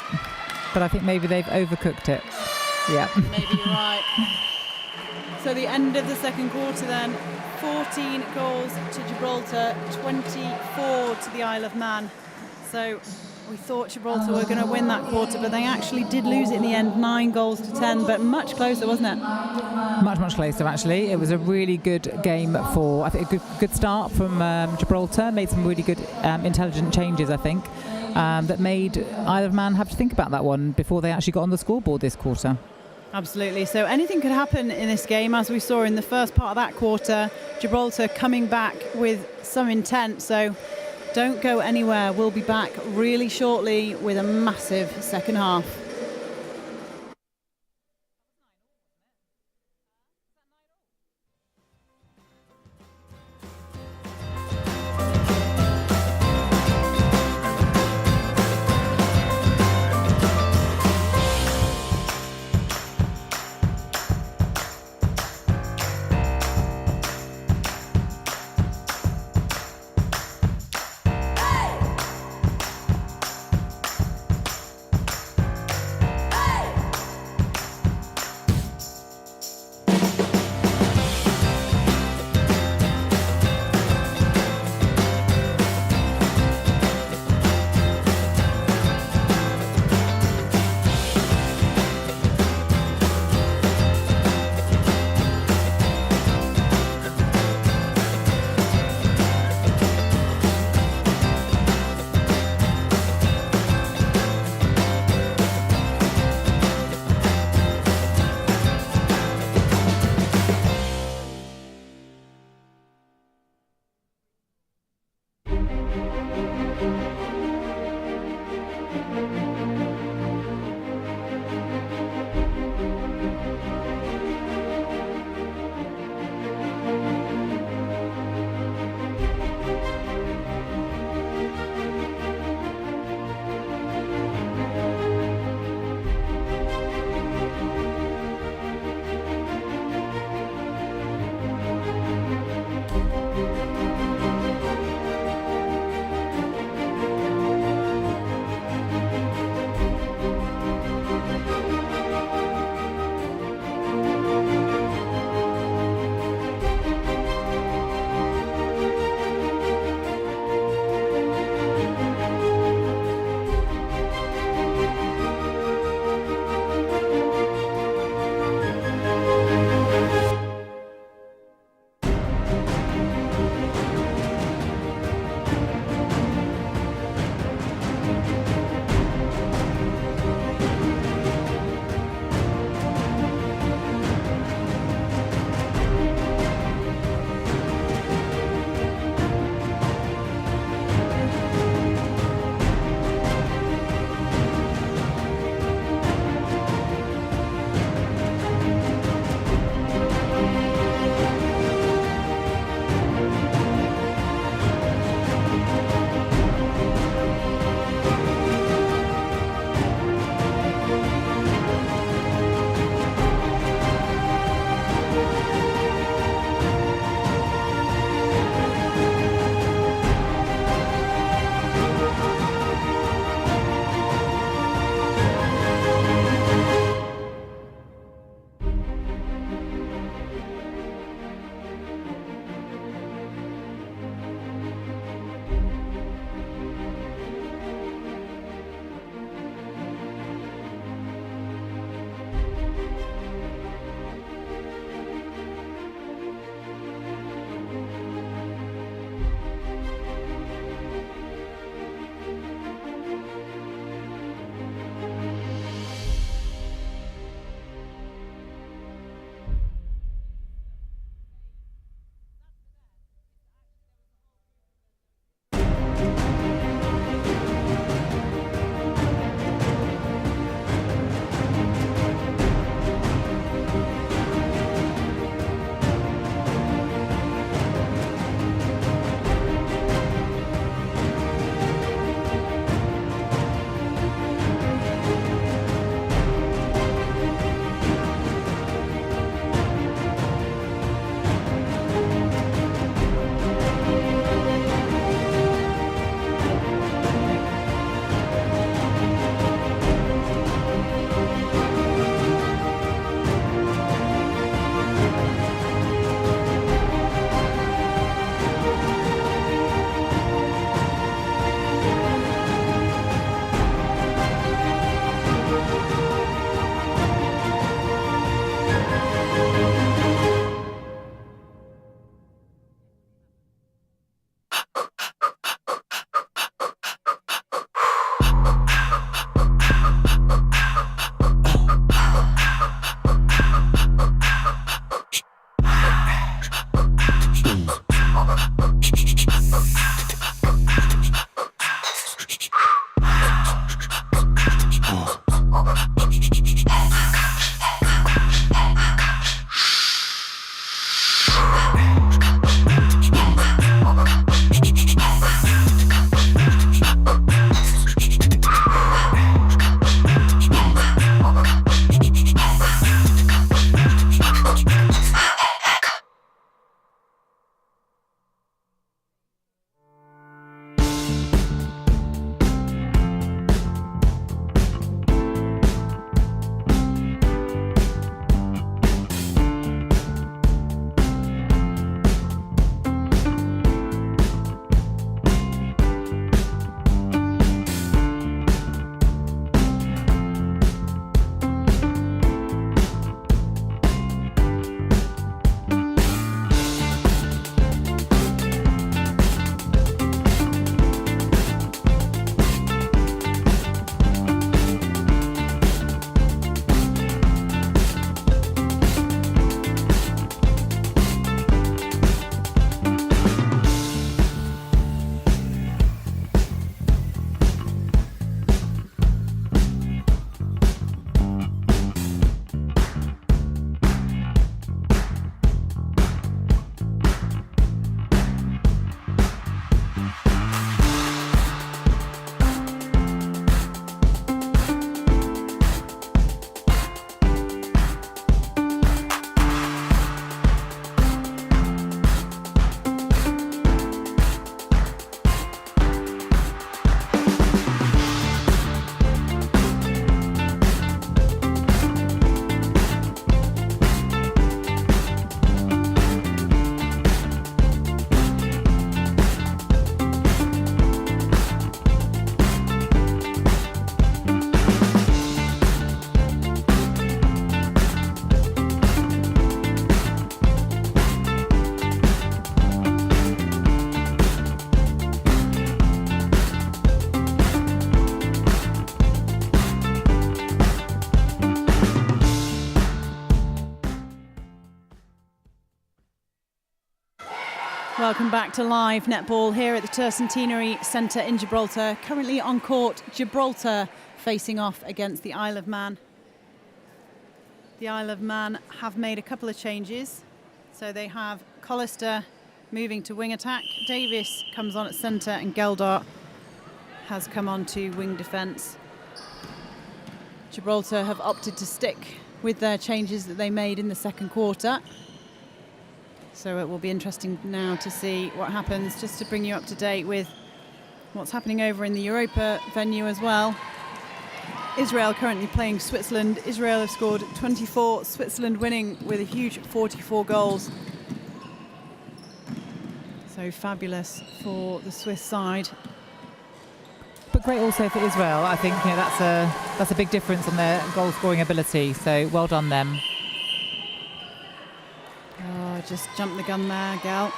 But I think maybe they've overcooked it. Yeah. Maybe you're right. So the end of the second quarter then, 14 goals to Gibraltar, 24 to the Isle of Man. So we thought Gibraltar were going to win that quarter, but they actually did lose it in the end, 9 goals to 10, but much closer, wasn't it? Much closer, actually. It was a really good game for, I think, a good start from Gibraltar. Made some really good, intelligent changes, I think, that made Isle of Man have to think about that one before they actually got on the scoreboard this quarter. Absolutely. So anything could happen in this game, as we saw in the first part of that quarter. Gibraltar coming back with some intent. So don't go anywhere. We'll be back really shortly with a massive second half. Welcome back to live netball here at the Tercentenary Centre in Gibraltar. Currently on court, Gibraltar facing off against the Isle of Man. The Isle of Man have made a couple of changes. So they have Collister moving to wing attack, Davis comes on at centre, and Geldart has come on to wing defence. Gibraltar have opted to stick with their changes that they made in the second quarter. So it will be interesting now to see what happens, just to bring you up to date with what's happening over in the Europa venue as well. Israel currently playing Switzerland. Israel have scored 24, Switzerland winning with a huge 44 goals. So fabulous for the Swiss side. But great also for Israel. I think that's a big difference on their goal scoring ability. So well done them. Oh, just jumped the gun there, Gal.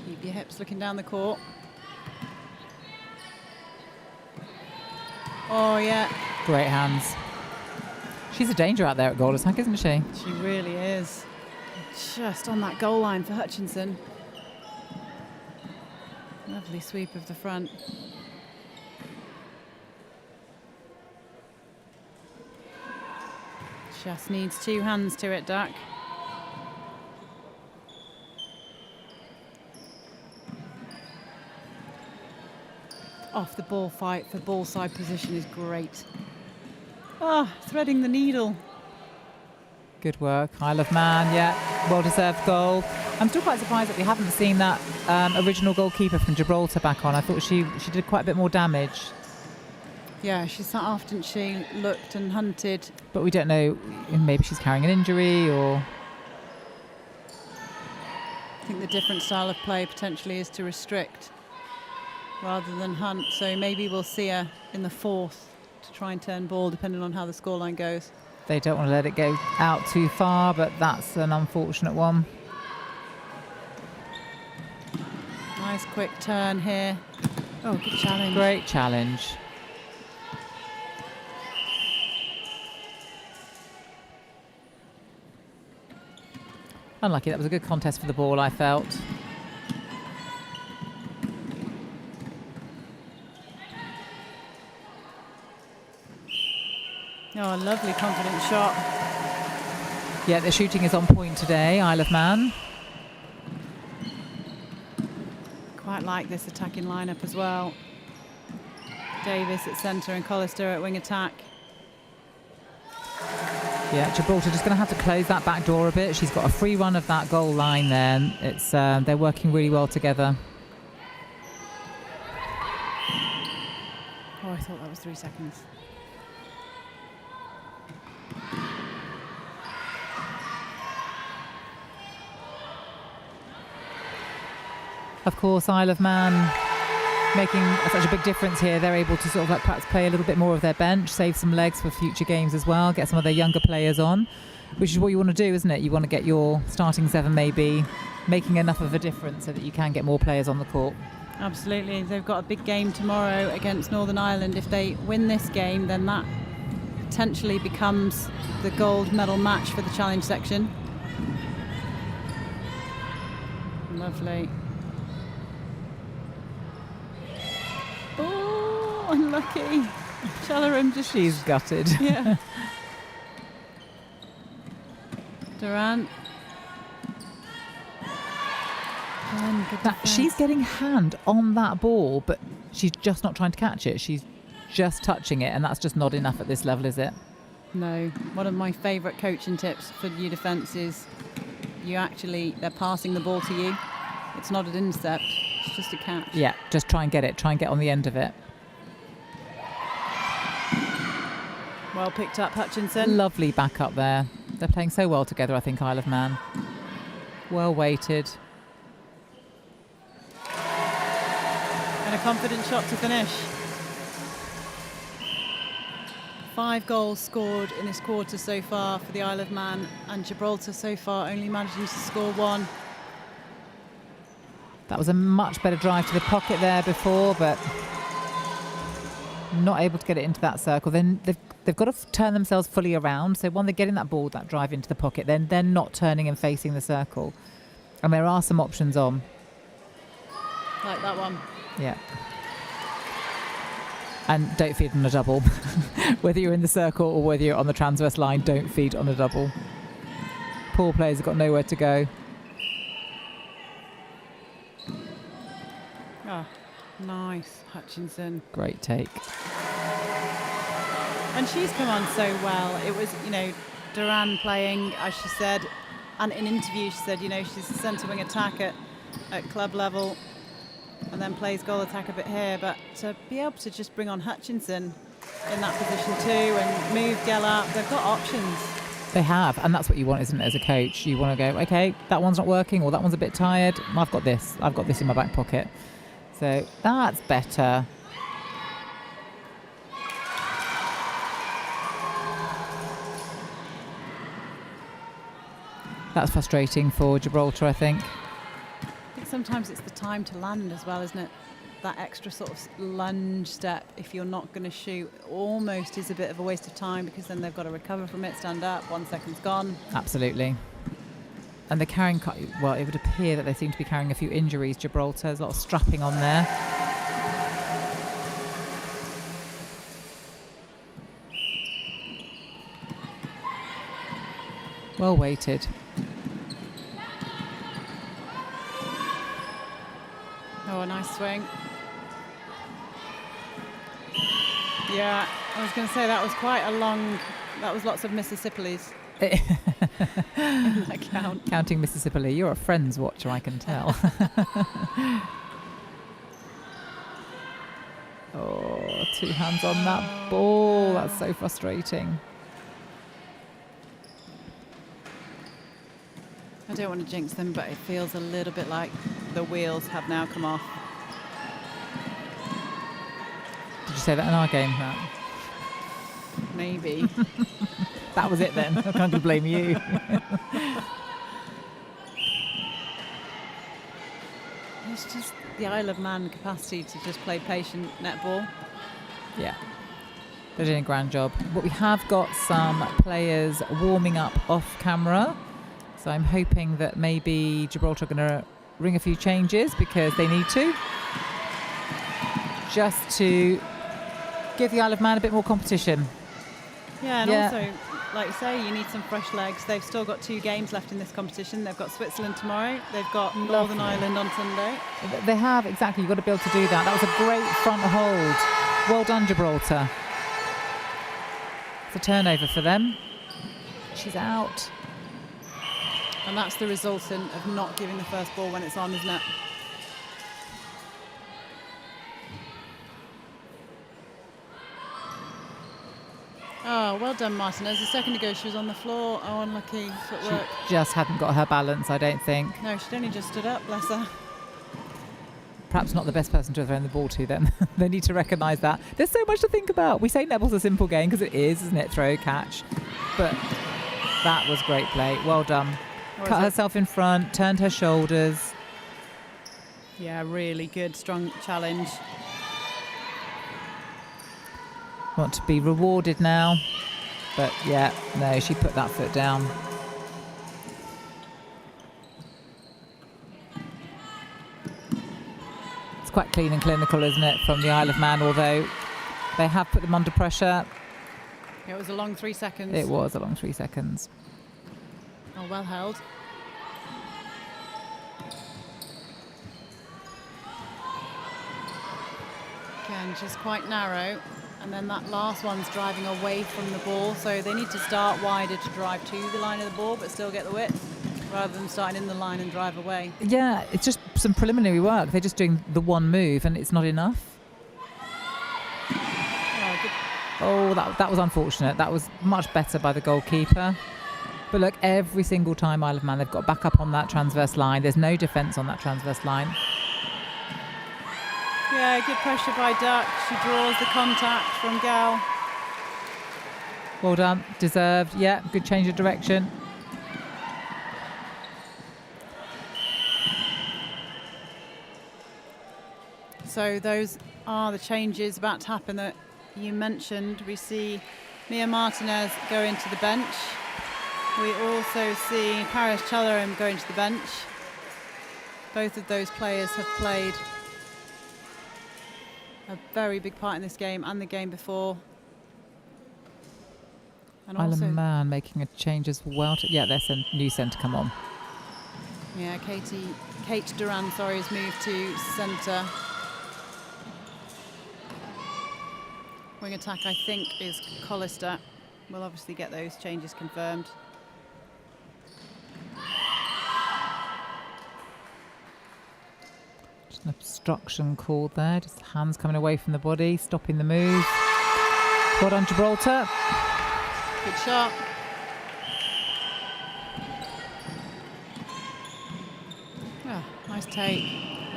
Keep your hips looking down the court. Oh, yeah. Great hands. She's a danger out there at goal attack, isn't she? She really is. Just on that goal line for Hutchinson. Lovely sweep of the front. Just needs two hands to it, Duck. Off the ball fight for ball side position is great. Ah, threading the needle. Good work, Isle of Man, yeah, well-deserved goal. I'm still quite surprised that we haven't seen that original goalkeeper from Gibraltar back on. I thought she did quite a bit more damage. Yeah, she sat off, didn't she? Looked and hunted. But we don't know, maybe she's carrying an injury or... I think the different style of play potentially is to restrict rather than hunt. So maybe we'll see her in the fourth to try and turn ball, depending on how the scoreline goes. They don't want to let it go out too far, but that's an unfortunate one. Nice quick turn here. Oh, good challenge. Great challenge. Unlucky, that was a good contest for the ball, I felt. Oh, a lovely confident shot. Yeah, the shooting is on point today, Isle of Man. Quite like this attacking lineup as well. Davis at centre and Collister at wing attack. Yeah, Gibraltar just going to have to close that back door a bit. She's got a free run of that goal line there. It's they're working really well together. Oh, I thought that was 3 seconds. Of course, Isle of Man making such a big difference here. They're able to sort of like perhaps play a little bit more of their bench, save some legs for future games as well, get some of their younger players on, which is what you want to do, isn't it? You want to get your starting seven maybe making enough of a difference so that you can get more players on the court. Absolutely. They've got a big game tomorrow against Northern Ireland. If they win this game, then that potentially becomes the gold medal match for the challenge section. Lovely. Oh, unlucky. Chellerham just... She's gutted. Yeah. Durant. She's getting hand on that ball, but she's just not trying to catch it. She's just touching it, and that's just not enough at this level, is it? No. One of my favourite coaching tips for you defence is they're passing the ball to you. It's not an intercept, it's just a catch. Yeah, just try and get it. Try and get on the end of it. Well picked up, Hutchinson. Lovely back up there. They're playing so well together, I think, Isle of Man. Well weighted. And a confident shot to finish. 5 goals scored in this quarter so far for the Isle of Man, and Gibraltar so far only managing to score 1. That was a much better drive to the pocket there before, but not able to get it into that circle. Then they've got to turn themselves fully around. So when they're getting that ball, that drive into the pocket, then they're not turning and facing the circle. And there are some options on. Like that one. Yeah. And don't feed on a double. Whether you're in the circle or whether you're on the transverse line, don't feed on a double. Poor players have got nowhere to go. Oh, nice, Hutchinson. Great take. And she's come on so well. It was, Duran playing, as she said, and in interview she said, she's a centre wing attack at club level and then plays goal attack a bit here. But to be able to just bring on Hutchinson in that position too and move Gell up, they've got options. They have, and that's what you want, isn't it, as a coach? You want to go, okay, that one's not working or that one's a bit tired. I've got this in my back pocket. So that's better. That's frustrating for Gibraltar, I think. I think sometimes it's the time to land as well, isn't it? That extra sort of lunge step, if you're not going to shoot, almost is a bit of a waste of time because then they've got to recover from it, stand up, 1 second's gone. Absolutely. And they're carrying, well, it would appear that they seem to be carrying a few injuries, Gibraltar. There's a lot of strapping on there. Well weighted. Oh, a nice swing. Yeah, I was going to say that was lots of Mississippi's. In that count. Counting Mississippi. You're a Friends watcher, I can tell. Oh, 2 hands on that ball. That's so frustrating. I don't want to jinx them, but it feels a little bit like the wheels have now come off. Did you say that in our game, Matt? Maybe. That was it then. I can't blame you. It's just the Isle of Man capacity to just play patient netball. Yeah. They're doing a grand job. But we have got some players warming up off camera. So I'm hoping that maybe Gibraltar are going to ring a few changes because they need to. Just to give the Isle of Man a bit more competition. Yeah, and also, like you say, you need some fresh legs. They've still got 2 games left in this competition. They've got Switzerland tomorrow. They've got Northern Ireland on Sunday. They have, exactly. You've got to be able to do that. That was a great front hold. Well done, Gibraltar. It's a turnover for them. She's out. And that's the resultant of not giving the first ball when it's on, isn't it? Oh, well done, Martinez. A second ago, she was on the floor. Oh, unlucky footwork. She just hadn't got her balance, I don't think. No, she'd only just stood up, bless her. Perhaps not the best person to have thrown the ball to them. They need to recognise that. There's so much to think about. We say netball's a simple game because it is, isn't it? Throw, catch. But that was great play. Well done. Cut herself in front, turned her shoulders. Yeah, really good, strong challenge. Want to be rewarded now. But yeah, no, she put that foot down. It's quite clean and clinical, isn't it, from the Isle of Man, although they have put them under pressure. It was a long 3 seconds. It was a long 3 seconds. Oh, well held. Again, just quite narrow. And then that last one's driving away from the ball. So they need to start wider to drive to the line of the ball, but still get the width, rather than starting in the line and drive away. Yeah, it's just some preliminary work. They're just doing the one move and it's not enough. Oh, that was unfortunate. That was much better by the goalkeeper. But look, every single time Isle of Man, they've got back up on that transverse line. There's no defence on that transverse line. Yeah, good pressure by Duck. She draws the contact from Gal. Well done, deserved. Yeah, good change of direction. So those are the changes about to happen you mentioned, we see Mia Martinez go into the bench. We also see Paris Chalaram go into the bench. Both of those players have played a very big part in this game and the game before. And Isle of also, Man making a change as well. Yeah, their new centre come on. yeah, Kate Duran, sorry, has moved to centre. Wing attack, I think, is Collister. We'll obviously get those changes confirmed. Just an obstruction called there. Just hands coming away from the body, stopping the move. Well done, Gibraltar. Good shot. Oh, nice take.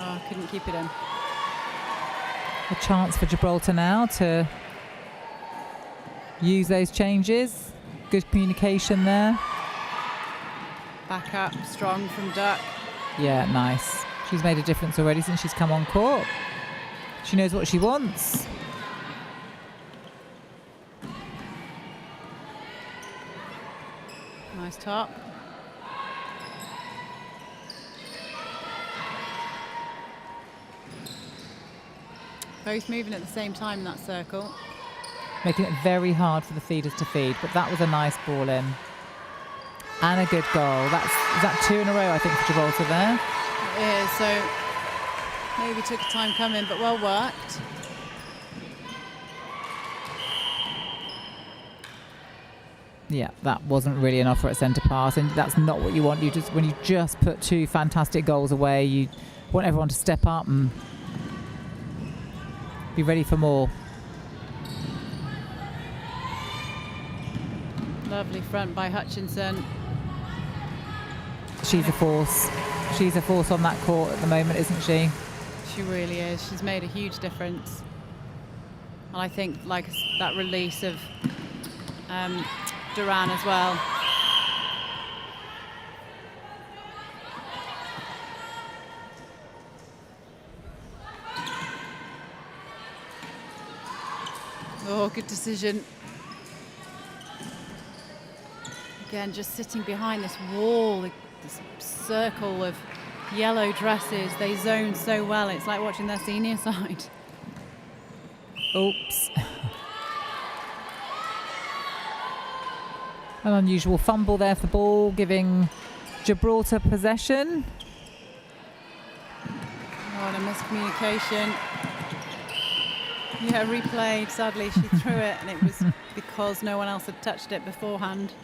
Oh, couldn't keep it in. A chance for Gibraltar now to use those changes. Good communication there. Back up, strong from Duck. Yeah, nice. She's made a difference already since she's come on court. She knows what she wants. Nice top. Both moving at the same time in that circle. Making it very hard for the feeders to feed, but that was a nice ball in. And a good goal. Is that 2 in a row, I think, for Gibraltar there? It is, so maybe took a time coming, but well worked. Yeah, that wasn't really an offer at centre pass, and that's not what you want. When you just put 2 fantastic goals away, you want everyone to step up and be ready for more. Lovely front by Hutchinson. She's a force. She's a force on that court at the moment, isn't she? She really is. She's made a huge difference. And I think like that release of Duran as well. Oh, good decision. Again, just sitting behind this wall, this circle of yellow dresses. They zone so well. It's like watching their senior side. Oops. An unusual fumble there for the ball, giving Gibraltar possession. Oh, and a miscommunication. Yeah, replayed. Sadly, she threw it, and it was because no one else had touched it beforehand.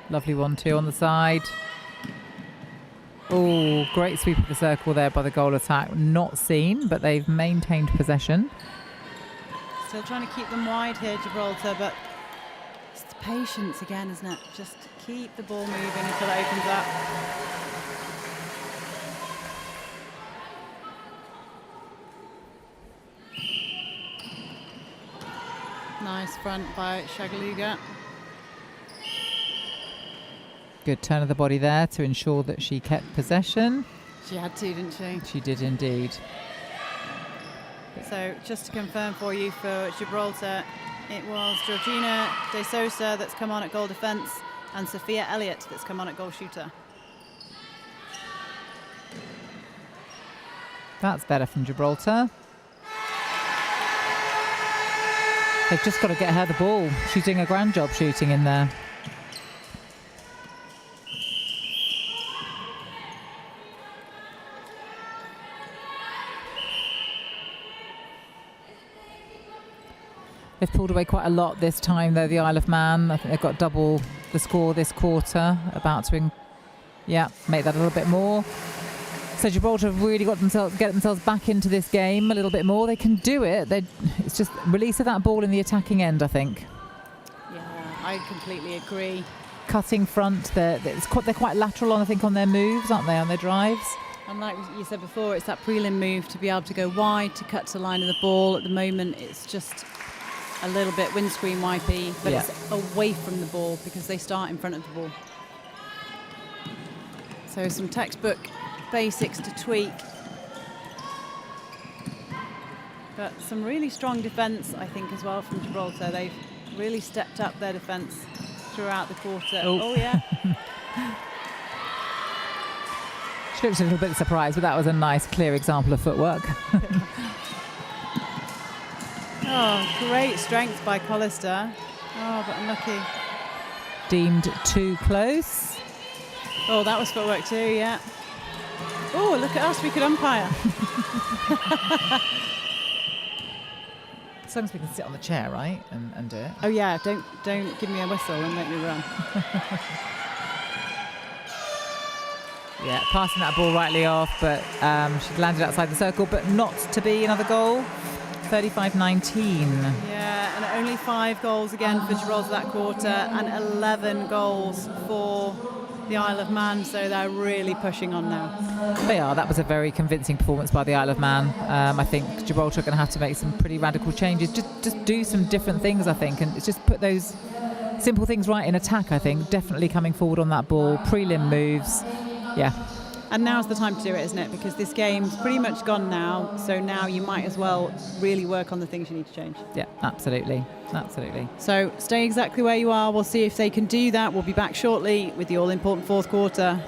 Lovely 1-2 on the side. Oh, great sweep of the circle there by the goal attack. Not seen, but they've maintained possession. Still trying to keep them wide here, Gibraltar, but it's the patience again, isn't it? Just keep the ball moving until it opens up. Nice front by Shagaluga. Good turn of the body there to ensure that she kept possession. She had to, didn't she? She did indeed. So just to confirm for you for Gibraltar, it was Georgina De Sosa that's come on at goal defence and Sophia Elliott that's come on at goal shooter. That's better from Gibraltar. They've just got to get her the ball. She's doing a grand job shooting in there. They've pulled away quite a lot this time, though, the Isle of Man. I think they've got double the score this quarter, about to make that a little bit more. So Gibraltar have really got get themselves back into this game a little bit more. They can do it. It's just release of that ball in the attacking end, I think. Yeah, I completely agree. Cutting front, they're quite lateral on, I think, on their moves, aren't they, on their drives? And like you said before, it's that prelim move to be able to go wide, to cut to the line of the ball. At the moment, it's just a little bit windscreen wipey, but Yeah. it's away from the ball because they start in front of the ball. So some textbook basics to tweak. But some really strong defence, I think, as well from Gibraltar. They've really stepped up their defence throughout the quarter. Oh yeah. She looked a little bit surprised, but that was a nice, clear example of footwork. Oh, great strength by Collister. Oh, but unlucky. Deemed too close. Oh, that was footwork too, yeah. Oh, look at us, we could umpire. As long as we can sit on the chair, right, and do it. Oh yeah, don't give me a whistle and make me run. Yeah, passing that ball rightly off, but she landed outside the circle, but not to be another goal. 35-19. Yeah, and only 5 goals again for Gibraltar that quarter, and 11 goals for the Isle of Man, so they're really pushing on now. They are. That was a very convincing performance by the Isle of Man. I think Gibraltar are going to have to make some pretty radical changes. Just do some different things, I think, and it's just put those simple things right in attack, I think. Definitely coming forward on that ball, prelim moves. Yeah. And now's the time to do it, isn't it? Because this game's pretty much gone now, so now you might as well really work on the things you need to change. Yeah, absolutely. Absolutely. So stay exactly where you are. We'll see if they can do that. We'll be back shortly with the all-important fourth quarter.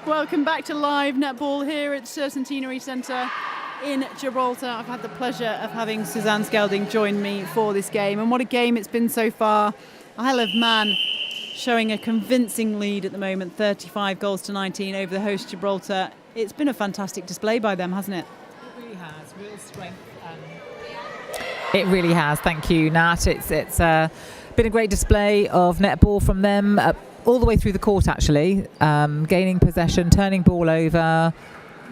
Welcome back to live netball here at Centenary Centre in Gibraltar. I've had the pleasure of having Suzanne Skelding join me for this game, and what a game it's been so far. Isle of Man showing a convincing lead at the moment, 35 goals to 19 over the host Gibraltar. It's been a fantastic display by them, hasn't it? It really has. Real strength. It really has. Thank you, Nat. It's been a great display of netball from them all the way through the court, actually. Gaining possession, turning ball over,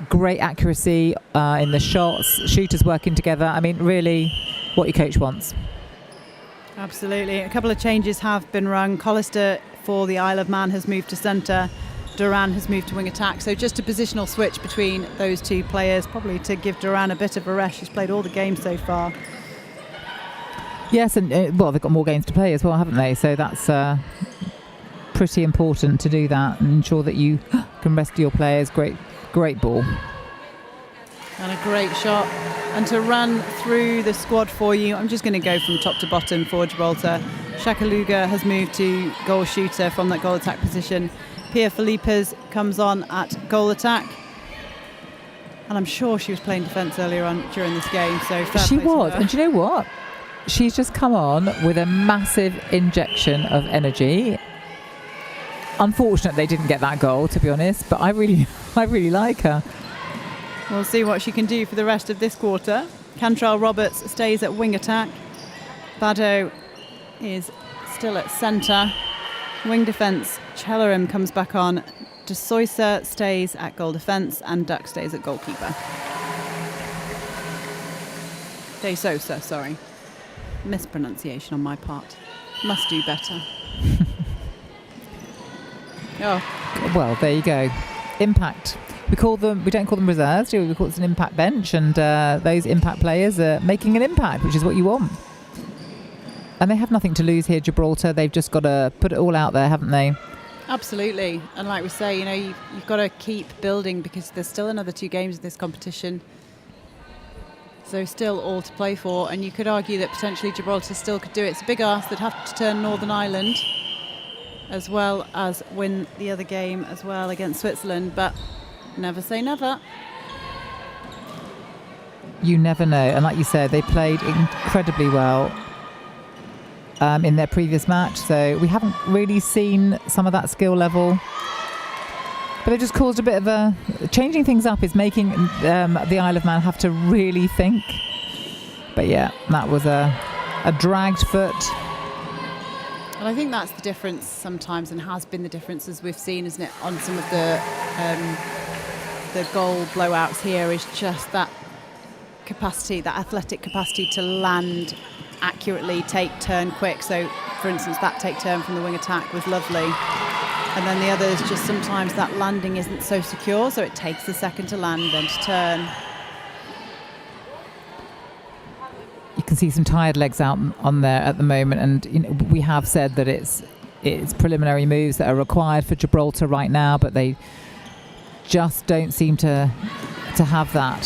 great accuracy in the shots, shooters working together. I mean, really what your coach wants. Absolutely. A couple of changes have been rung. Collister for the Isle of Man has moved to centre. Duran has moved to wing attack. So just a positional switch between those two players, probably to give Duran a bit of a rest. She's played all the games so far. Yes, and well, they've got more games to play as well, haven't they? So that's pretty important to do that and ensure that you can rest your players. Great ball. And a great shot. And to run through the squad for you, I'm just going to go from top to bottom for Gibraltar. Shakaluga has moved to goal shooter from that goal attack position. Pia Felipe's comes on at goal attack. And I'm sure she was playing defence earlier on during this game. So she was. And do you know what? She's just come on with a massive injection of energy. Unfortunate they didn't get that goal, to be honest, but I really like her. We'll see what she can do for the rest of this quarter. Cantrell Roberts stays at wing attack. Bado is still at centre. Wing defence, Chellerim comes back on. De Soysa stays at goal defence and Duck stays at goalkeeper. De Sosa, sorry. Mispronunciation on my part. Must do better. Oh. Well, there you go. Impact. We don't call them reserves, do we? We call it an impact bench, and those impact players are making an impact, which is what you want. And they have nothing to lose here, Gibraltar. They've just got to put it all out there, haven't they? Absolutely. And like we say, you've got to keep building because there's still another 2 games in this competition. So still all to play for, and you could argue that potentially Gibraltar still could do it. It's a big ask. They'd have to turn Northern Ireland as well as win the other game as well against Switzerland, but never say never. You never know. And like you said, they played incredibly well in their previous match, so we haven't really seen some of that skill level. But it just caused a bit of a... Changing things up is making the Isle of Man have to really think. But yeah, that was a dragged foot. And I think that's the difference sometimes, and has been the difference as we've seen, isn't it, on some of the goal blowouts here, is just that capacity, that athletic capacity to land accurately, take turn quick. So, for instance, that take turn from the wing attack was lovely. And then the others, just sometimes that landing isn't so secure, so it takes a second to land, then to turn. You can see some tired legs out on there at the moment, and we have said that it's preliminary moves that are required for Gibraltar right now, but they just don't seem to have that.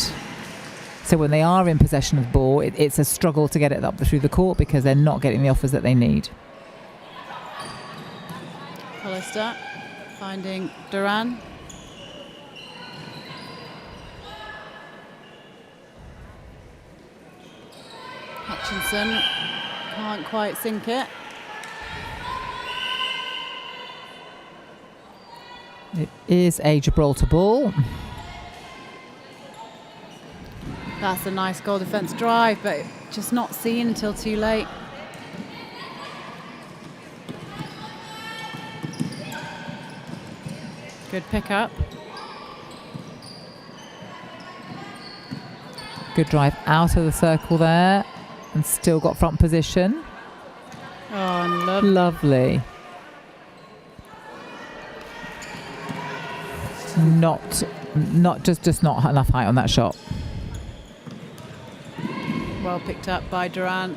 So when they are in possession of the ball, it's a struggle to get it up through the court because they're not getting the offers that they need. Hollister finding Duran. Hutchinson can't quite sink it. It is a Gibraltar ball. That's a nice goal defence drive, but just not seen until too late. Good pick up. Good drive out of the circle there, and still got front position. Oh, lovely. Just not enough height on that shot. Well picked up by Duran.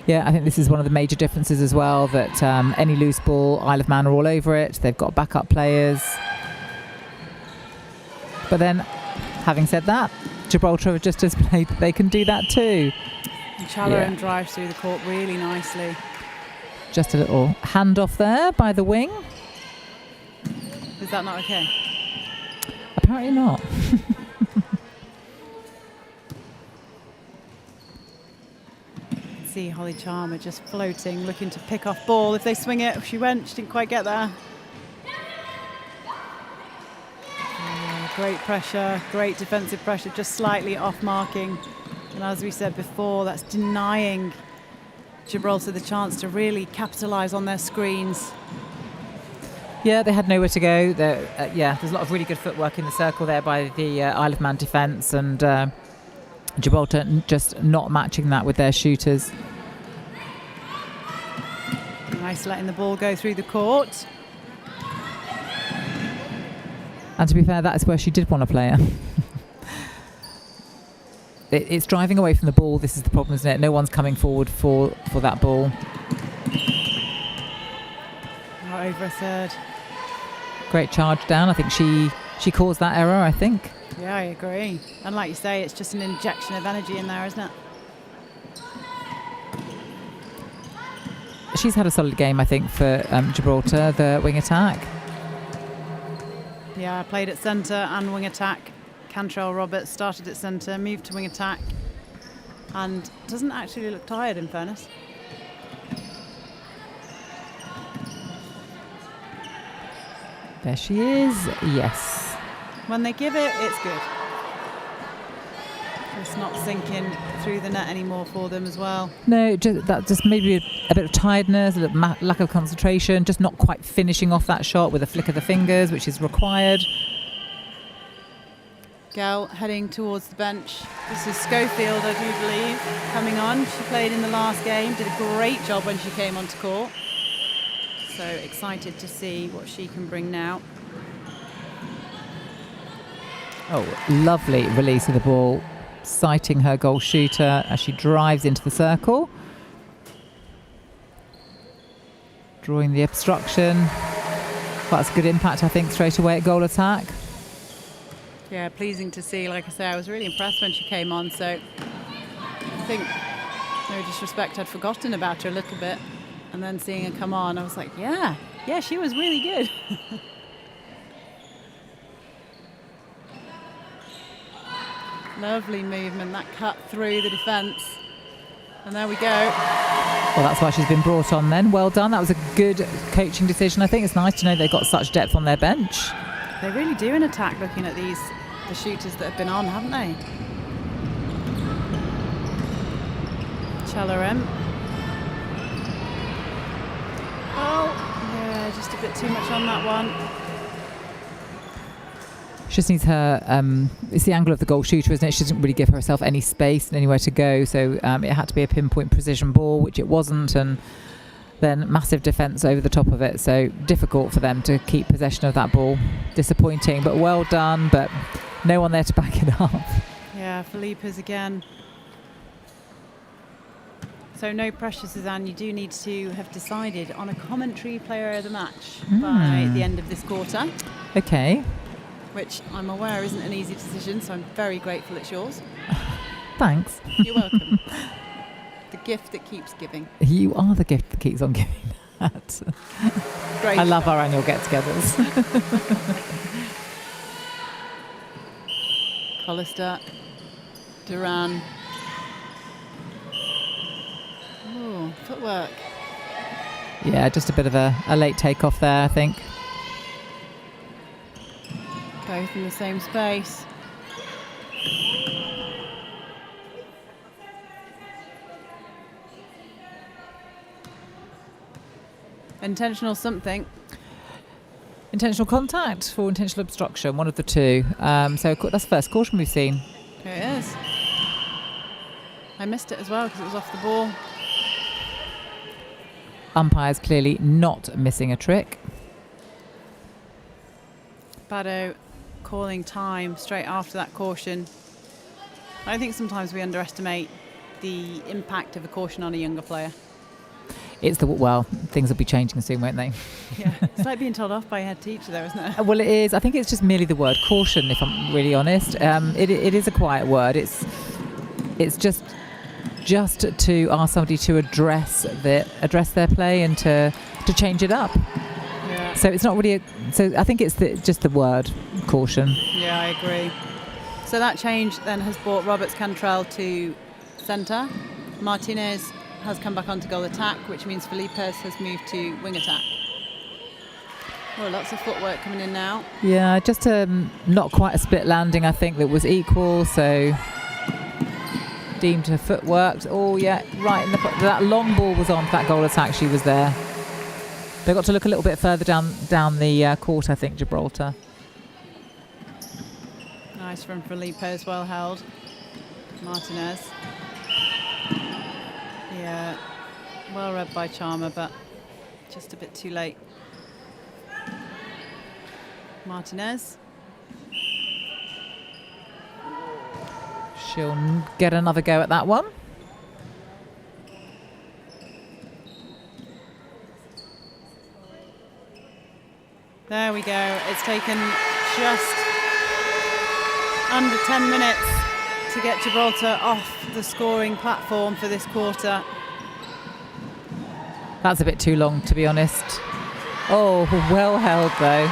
Yeah, I think this is one of the major differences as well, that any loose ball, Isle of Man are all over it. They've got backup players. But then, having said that, Gibraltar have just displayed that they can do that too. And Challoran drives through the court really nicely. Just a little handoff there by the wing. Is that not okay? Apparently not. See Holly Charmer just floating, looking to pick off ball. If they swing it, she didn't quite get there. Great pressure, great defensive pressure, just slightly off marking And as we said before, that's denying Gibraltar the chance to really capitalise on their screens. Yeah, they had nowhere to go. There's a lot of really good footwork in the circle there by the Isle of Man defence, and Gibraltar just not matching that with their shooters. Nice letting the ball go through the court. And to be fair, that's where she did want to play her. It's driving away from the ball. This is the problem, isn't it? No one's coming forward for that ball. Not over a third. Great charge down. I think she caused that error, I think. Yeah, I agree. And like you say, it's just an injection of energy in there, isn't it? She's had a solid game, I think, for Gibraltar, the wing attack. Yeah, I played at centre and wing attack. Cantrell Roberts started at centre, moved to wing attack, and doesn't actually look tired, in fairness. There she is. Yes. When they give it, it's good. It's not sinking through the net anymore for them as well. No, just maybe a bit of tiredness, a little lack of concentration, just not quite finishing off that shot with a flick of the fingers, which is required. Gal heading towards the bench. This is Schofield, I do believe, coming on. She played in the last game, did a great job when she came onto court. So excited to see what she can bring now. Oh, lovely release of the ball, sighting her goal shooter as she drives into the circle. Drawing the obstruction. That's a good impact, I think, straight away at goal attack. Yeah, pleasing to see. Like I say, I was really impressed when she came on, so I think, no disrespect, I'd forgotten about her a little bit. And then seeing her come on, I was like, yeah, she was really good. Lovely movement, that cut through the defence. And there we go. Well, that's why she's been brought on then. Well done. That was a good coaching decision. I think it's nice to know they've got such depth on their bench. They really do an attack looking at the shooters that have been on, haven't they? Chalaram. Oh, yeah, just a bit too much on that one. She just needs her, it's the angle of the goal shooter, isn't it? She doesn't really give herself any space and anywhere to go. So it had to be a pinpoint precision ball, which it wasn't. And then massive defence over the top of it. So difficult for them to keep possession of that ball. Disappointing, but well done. But no one there to back it up. Yeah, Felipe's again. So no pressure, Suzanne. You do need to have decided on a commentary player of the match by the end of this quarter. Okay. Which I'm aware isn't an easy decision, so I'm very grateful it's yours. Thanks. You're welcome. The gift that keeps giving. You are the gift that keeps on giving. That. Great. I love our annual get-togethers. Hollister, Duran. Oh, footwork. Yeah, just a bit of a late take-off there, I think. Both in the same space. Intentional something. Intentional contact or intentional obstruction, one of the two. So that's the first caution we've seen. It is. I missed it as well because it was off the ball. Umpires clearly not missing a trick. Bado calling time straight after that caution. I think sometimes we underestimate the impact of a caution on a younger player. It's things will be changing soon, won't they? Yeah, it's like being told off by a head teacher there, isn't it? Well, it is. I think it's just merely the word caution, if I'm really honest. It is a quiet word. It's just to ask somebody to address their play and to change it up. Yeah. So it's not really. So I think it's just the word caution. Yeah, I agree. So that change then has brought Roberts Cantrell to centre. Martinez has come back onto goal attack, which means Felipes has moved to wing attack. Oh, lots of footwork coming in now. Yeah, just not quite a split landing, I think, that was equal. So deemed her footwork. Oh yeah, right in that long ball was on for that goal attack. She was there. They've got to look a little bit further down the court, I think, Gibraltar. Nice from Felipe as well held. Martinez. Yeah, well read by Charmer, but just a bit too late. Martinez. She'll get another go at that one. There we go. It's taken just under 10 minutes to get Gibraltar off the scoring platform for this quarter. That's a bit too long, to be honest. Oh, well held though.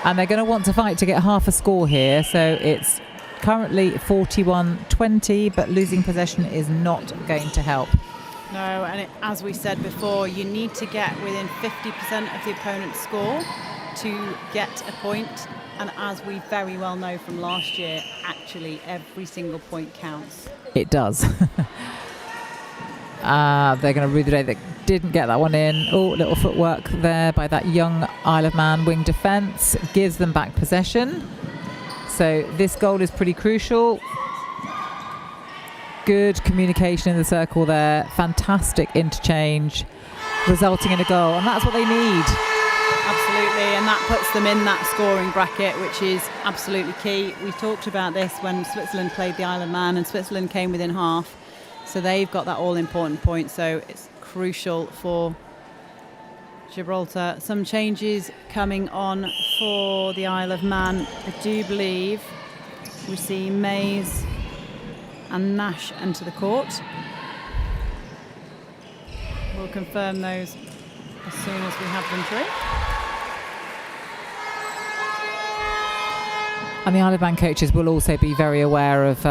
And they're going to want to fight to get half a score here, so it's currently 41-20, but losing possession is not going to help. No, and as we said before, you need to get within 50% of the opponent's score to get a point. And as we very well know from last year, actually every single point counts. It does. They're going to rue the day that didn't get that one in. Oh, little footwork there by that young Isle of Man wing defence. Gives them back possession. So this goal is pretty crucial. Good communication in the circle there. Fantastic interchange, resulting in a goal. And that's what they need. Absolutely, and that puts them in that scoring bracket, which is absolutely key. We talked about this when Switzerland played the Isle of Man, and Switzerland came within half. So they've got that all-important point, so it's crucial for Gibraltar. Some changes coming on for the Isle of Man. I do believe we see Mays and Nash enter the court. We'll confirm those as soon as we have them through. And the Isle of Man coaches will also be very aware of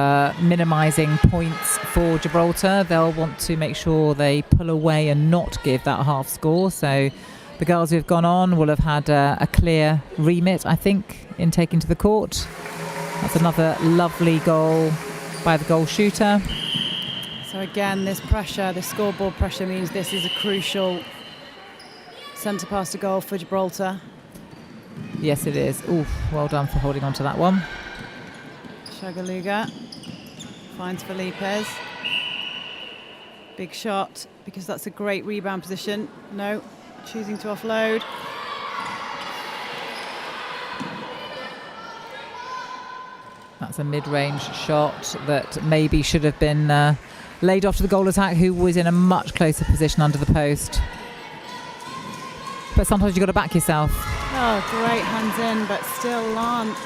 minimising points for Gibraltar. They'll want to make sure they pull away and not give that half score. So the girls who've gone on will have had a clear remit, I think, in taking to the court. That's another lovely goal by the goal shooter. So again, this pressure, the scoreboard pressure, means this is a crucial centre pass to goal for Gibraltar. Yes, it is. Ooh, well done for holding on to that one. Shagaluga finds Felipez. Big shot, because that's a great rebound position. No, choosing to offload. That's a mid-range shot that maybe should have been laid off to the goal attack, who was in a much closer position under the post. But sometimes you've got to back yourself. Oh, great hands in, but still lands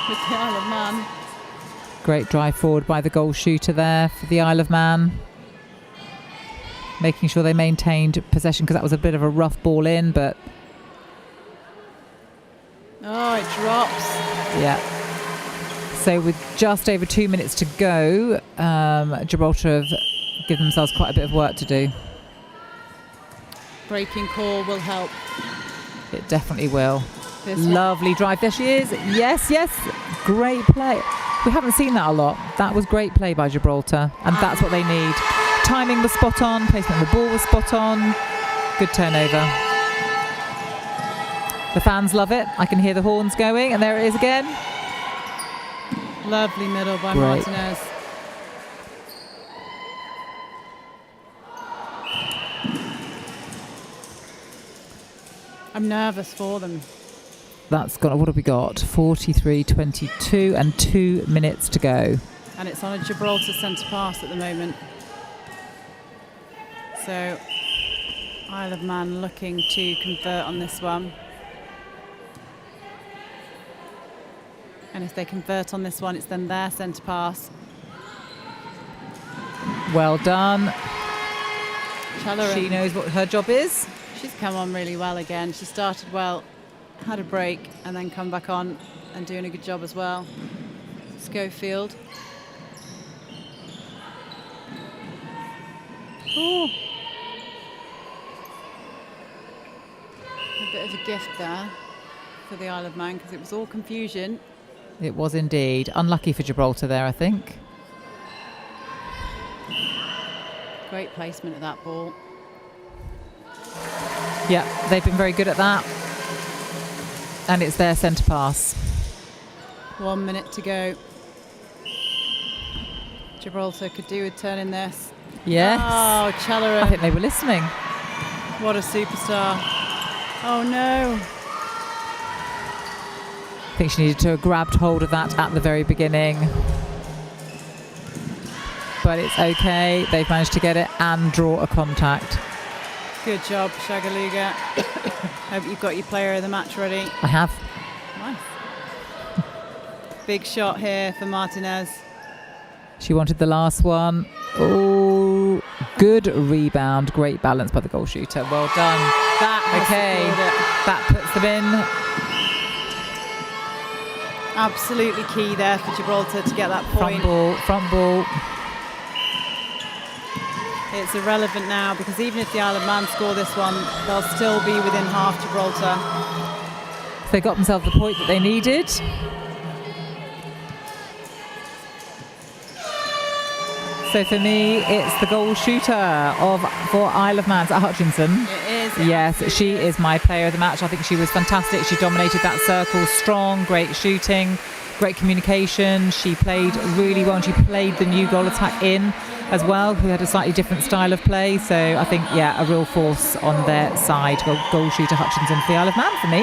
with the Isle of Man. Great drive forward by the goal shooter there for the Isle of Man. Making sure they maintained possession, because that was a bit of a rough ball in, but... Oh, it drops. Yeah. So with just over 2 minutes to go, Gibraltar have given themselves quite a bit of work to do. Breaking call will help. It definitely will. Lovely drive. There she is. Yes, yes. Great play. We haven't seen that a lot. That was great play by Gibraltar, and that's what they need. Timing was spot on. Placement of the ball was spot on. Good turnover. The fans love it. I can hear the horns going, and there it is again. Lovely middle by Great. Martinez. I'm nervous for them. That's got, what have we got? 43-22 and 2 minutes to go. And it's on a Gibraltar centre pass at the moment. So Isle of Man looking to convert on this one. And if they convert on this one, it's then their centre pass. Well done. Chelleran. She knows what her job is. She's come on really well again. She started well, had a break, and then come back on and doing a good job as well. Schofield. Ooh. A bit of a gift there for the Isle of Man, because it was all confusion It was indeed. Unlucky for Gibraltar there, I think. Great placement of that ball. Yeah, they've been very good at that. And it's their centre pass. 1 minute to go. Gibraltar could do with turning this. Yes. Oh, I Challeran. think they were listening. What a superstar. Oh no. I think she needed to have grabbed hold of that at the very beginning. But it's okay. They've managed to get it and draw a contact. Good job, Shagaluga. Hope you've got your player of the match ready. I have. Nice. Big shot here for Martinez. She wanted the last one. Oh, good rebound. Great balance by the goal shooter. Well done. That has Okay, secured it. that puts them in. Absolutely key there for Gibraltar to get that point. Front ball. It's irrelevant now because even if the Isle of Man score this one, they'll still be within half Gibraltar. They got themselves the point that they needed. So for me, it's the goal shooter for Isle of Man. Is that Hutchinson? It is. Yes, she is my player of the match. I think she was fantastic. She dominated that circle, strong, great shooting, great communication. She played really well, and she played the new goal attack in as well, who had a slightly different style of play. So I think, yeah, a real force on their side. Goal shooter Hutchinson for the Isle of Man for me.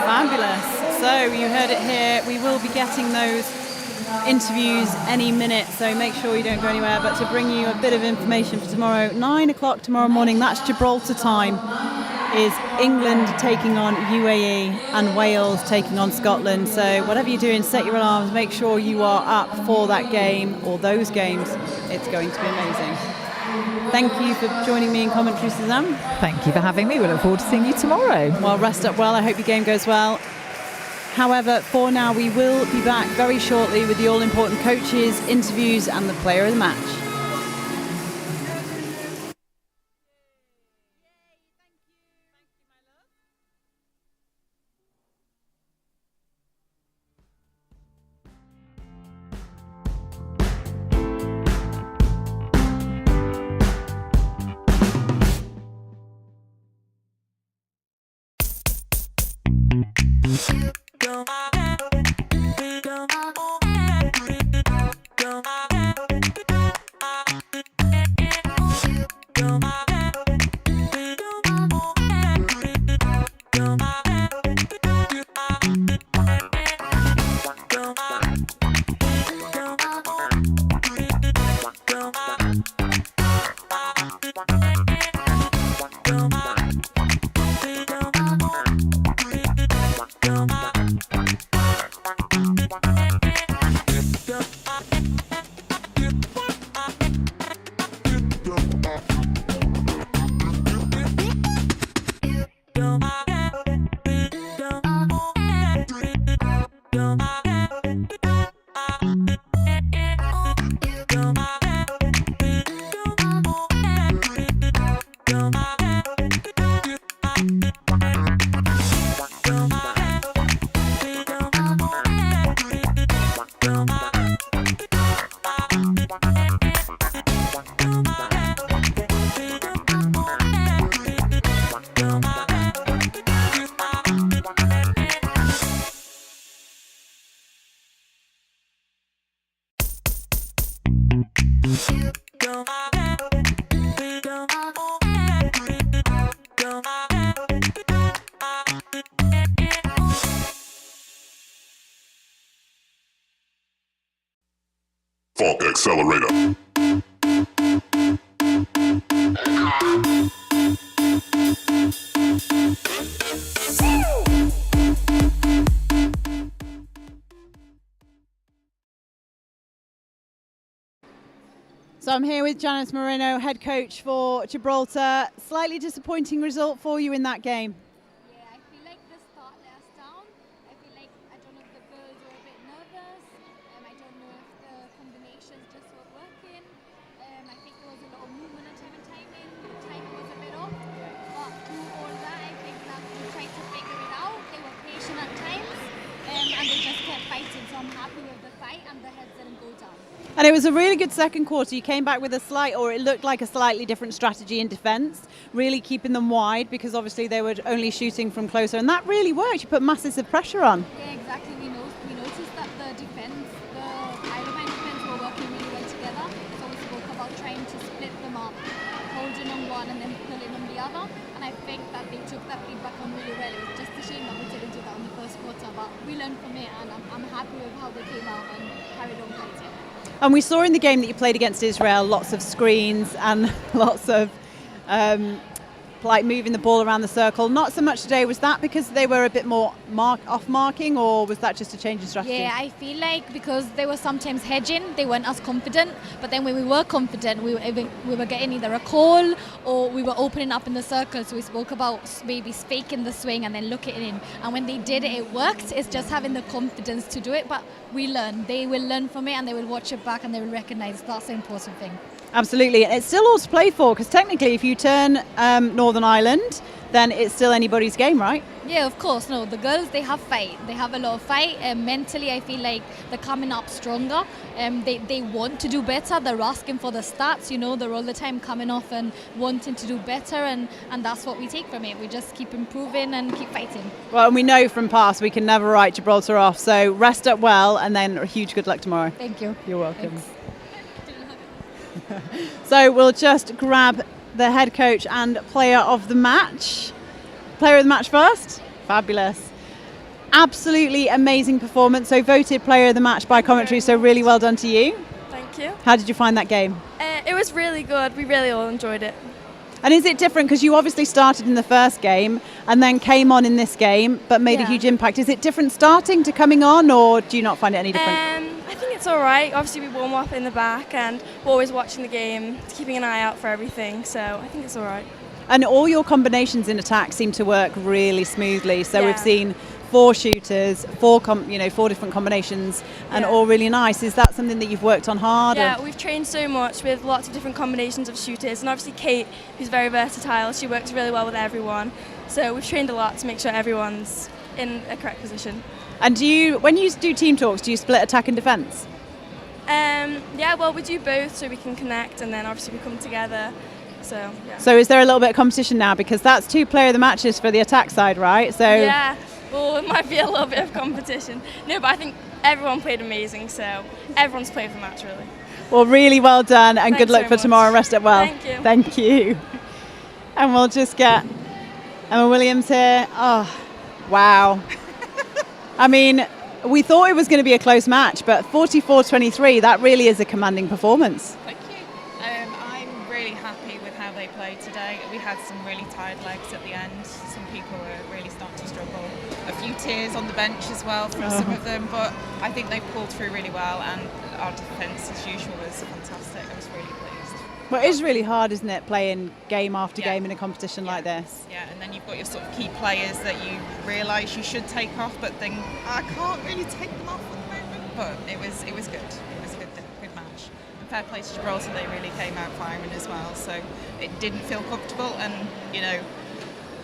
Fabulous. So you heard it here. We will be getting those interviews any minute, so make sure you don't go anywhere. But to bring you a bit of information for tomorrow, 9 o'clock tomorrow morning, that's Gibraltar time, is England taking on UAE and Wales taking on Scotland. So whatever you're doing, set your alarms, make sure you are up for that game or those games. It's going to be amazing. Thank you for joining me in commentary, Suzanne. Thank you for having me. We look forward to seeing you tomorrow. Well, rest up well. I hope your game goes well. However, for now, we will be back very shortly with the all-important coaches, interviews and the player of the match. Funk Accelerator. So I'm here with Janice Moreno, head coach for Gibraltar. Slightly disappointing result for you in that game. Yeah, I feel like the start let us down. I feel like, I don't know if the girls were a bit nervous. I don't know if the combinations just weren't working. I think there was a lot of movement and timing. The timing was a bit off. But through all that, I think that we tried to figure it out. They were patient at times. I and they just kept fighting. So I'm happy with the fight, and the heads didn't go down. And it was a really good second quarter. You came back with it looked like a slightly different strategy in defence, really keeping them wide because obviously they were only shooting from closer, and that really worked. You put massive pressure on. Yeah, exactly. We noticed that the defense, the Ironman defense, were working really well together. So we spoke about trying to split them up, holding on one and then pulling on the other. And I think that they took that feedback on really well. It was just a shame that we didn't do that in the first quarter, but we learned from it, and I'm happy with how they came out and carried on fighting. And we saw in the game that you played against Israel lots of screens and lots of like moving the ball around the circle. Not so much today. Was that because they were a bit more off marking, or was that just a change in strategy? Yeah, I feel like because they were sometimes hedging, they weren't as confident. But then when we were confident, we were getting either a call or we were opening up in the circle. So we spoke about maybe faking the swing and then looking in. And when they did it, it worked. It's just having the confidence to do it. But we learn. They will learn from it, and they will watch it back, and they will recognise that's the important thing. Absolutely. It's still all to play for, because technically if you turn Northern Ireland, then it's still anybody's game, right? Yeah, of course. No, the girls, they have fight. They have a lot of fight. Mentally, I feel like they're coming up stronger. They want to do better. They're asking for the stats. They're all the time coming off and wanting to do better, and that's what we take from it. We just keep improving and keep fighting. Well, and we know from past we can never write Gibraltar off, so rest up well, and then a huge good luck tomorrow. Thank you. You're welcome. Thanks. So we'll just grab the head coach and player of the match. Player of the match first. Fabulous. Absolutely amazing performance. So voted player of the match by commentary, so really well done to you. Thank you. How did you find that game? It was really good. We really all enjoyed it. And is it different, because you obviously started in the first game and then came on in this game but made a huge impact? Is it different starting to coming on, or do you not find it any different? I think it's all right. Obviously we warm up in the back and we're always watching the game, keeping an eye out for everything, so I think it's all right. And all your combinations in attack seem to work really smoothly. So we've seen 4 shooters, 4 different combinations, and all really nice. Is that something that you've worked on hard? Yeah, we've trained so much with lots of different combinations of shooters, and obviously Kate, who's very versatile, she works really well with everyone. So we've trained a lot to make sure everyone's in a correct position. And when you do team talks, do you split attack and defence? Yeah, well, we do both so we can connect, and then obviously we come together. So is there a little bit of competition now, because that's 2 player of the matches for the attack side, right? So yeah, well, it might be a little bit of competition. No, but I think everyone played amazing, so everyone's played the match really. Well, really well done, and good Thanks luck so for much. tomorrow. Rest up well. Thank you. Thank you. And we'll just get Emma Williams here. Oh, wow. I mean, we thought it was going to be a close match, but 44-23, that really is a commanding performance. Thank you. I'm really happy with how they played today. We had some really tired legs at the end. Some people were really starting to struggle. A few tears on the bench as well from some of them, but I think they pulled through really well, and our defence as usual was fantastic. I was really pleased. Well, it is really hard, isn't it, playing game after game in a competition like this? Yeah, and then you've got your sort of key players that you realise you should take off, but think, I can't really take them off at the moment. But it was good. It was a good match. And fair play to Gibraltar, they really came out firing as well. So it didn't feel comfortable, and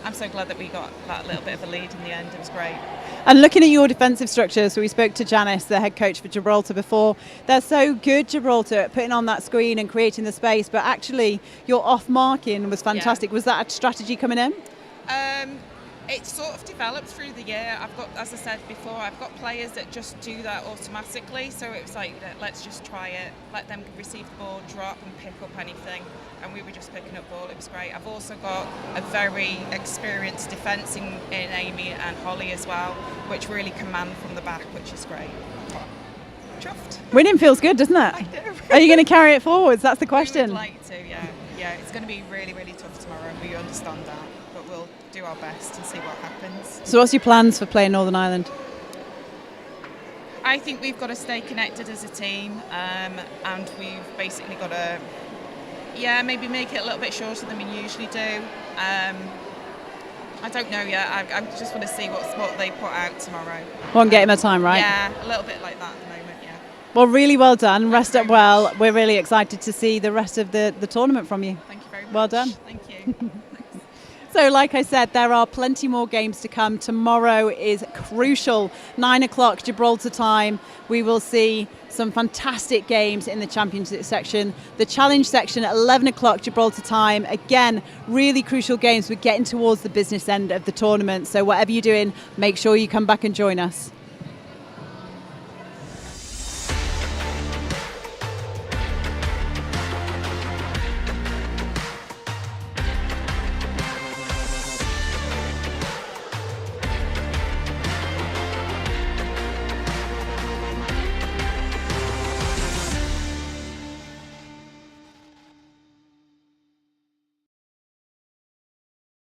I'm so glad that we got that little bit of a lead in the end. It was great. And looking at your defensive structure, so we spoke to Janice, the head coach for Gibraltar before. They're so good, Gibraltar, at putting on that screen and creating the space, but actually your off-marking was fantastic. Yeah. Was that a strategy coming in? It sort of developed through the year. As I said before, I've got players that just do that automatically. So it was like, let's just try it, let them receive the ball, drop and pick up anything. And we were just picking up ball. It was great. I've also got a very experienced defence in Amy and Holly as well, which really command from the back, which is great. Chuffed. Winning feels good, doesn't it? I know. Are you going to carry it forwards? That's the question. We would like to, yeah. Yeah, it's going to be really, really tough tomorrow, and we understand that. But we'll do our best and see what happens. So what's your plans for playing Northern Ireland? I think we've got to stay connected as a team, and we've basically got to, maybe make it a little bit shorter than we usually do. I don't know yet. I just want to see what they put out tomorrow. Won't get him a time, right? Yeah, a little bit like that at the moment, yeah. Well, really well done. Rest up well. Much. We're really excited to see the rest of the tournament from you. Thank you very much. Well done. Thank you. So like I said, there are plenty more games to come. Tomorrow is crucial, 9 o'clock Gibraltar time. We will see some fantastic games in the championship section. The challenge section at 11 o'clock Gibraltar time. Again, really crucial games. We're getting towards the business end of the tournament. So whatever you're doing, make sure you come back and join us.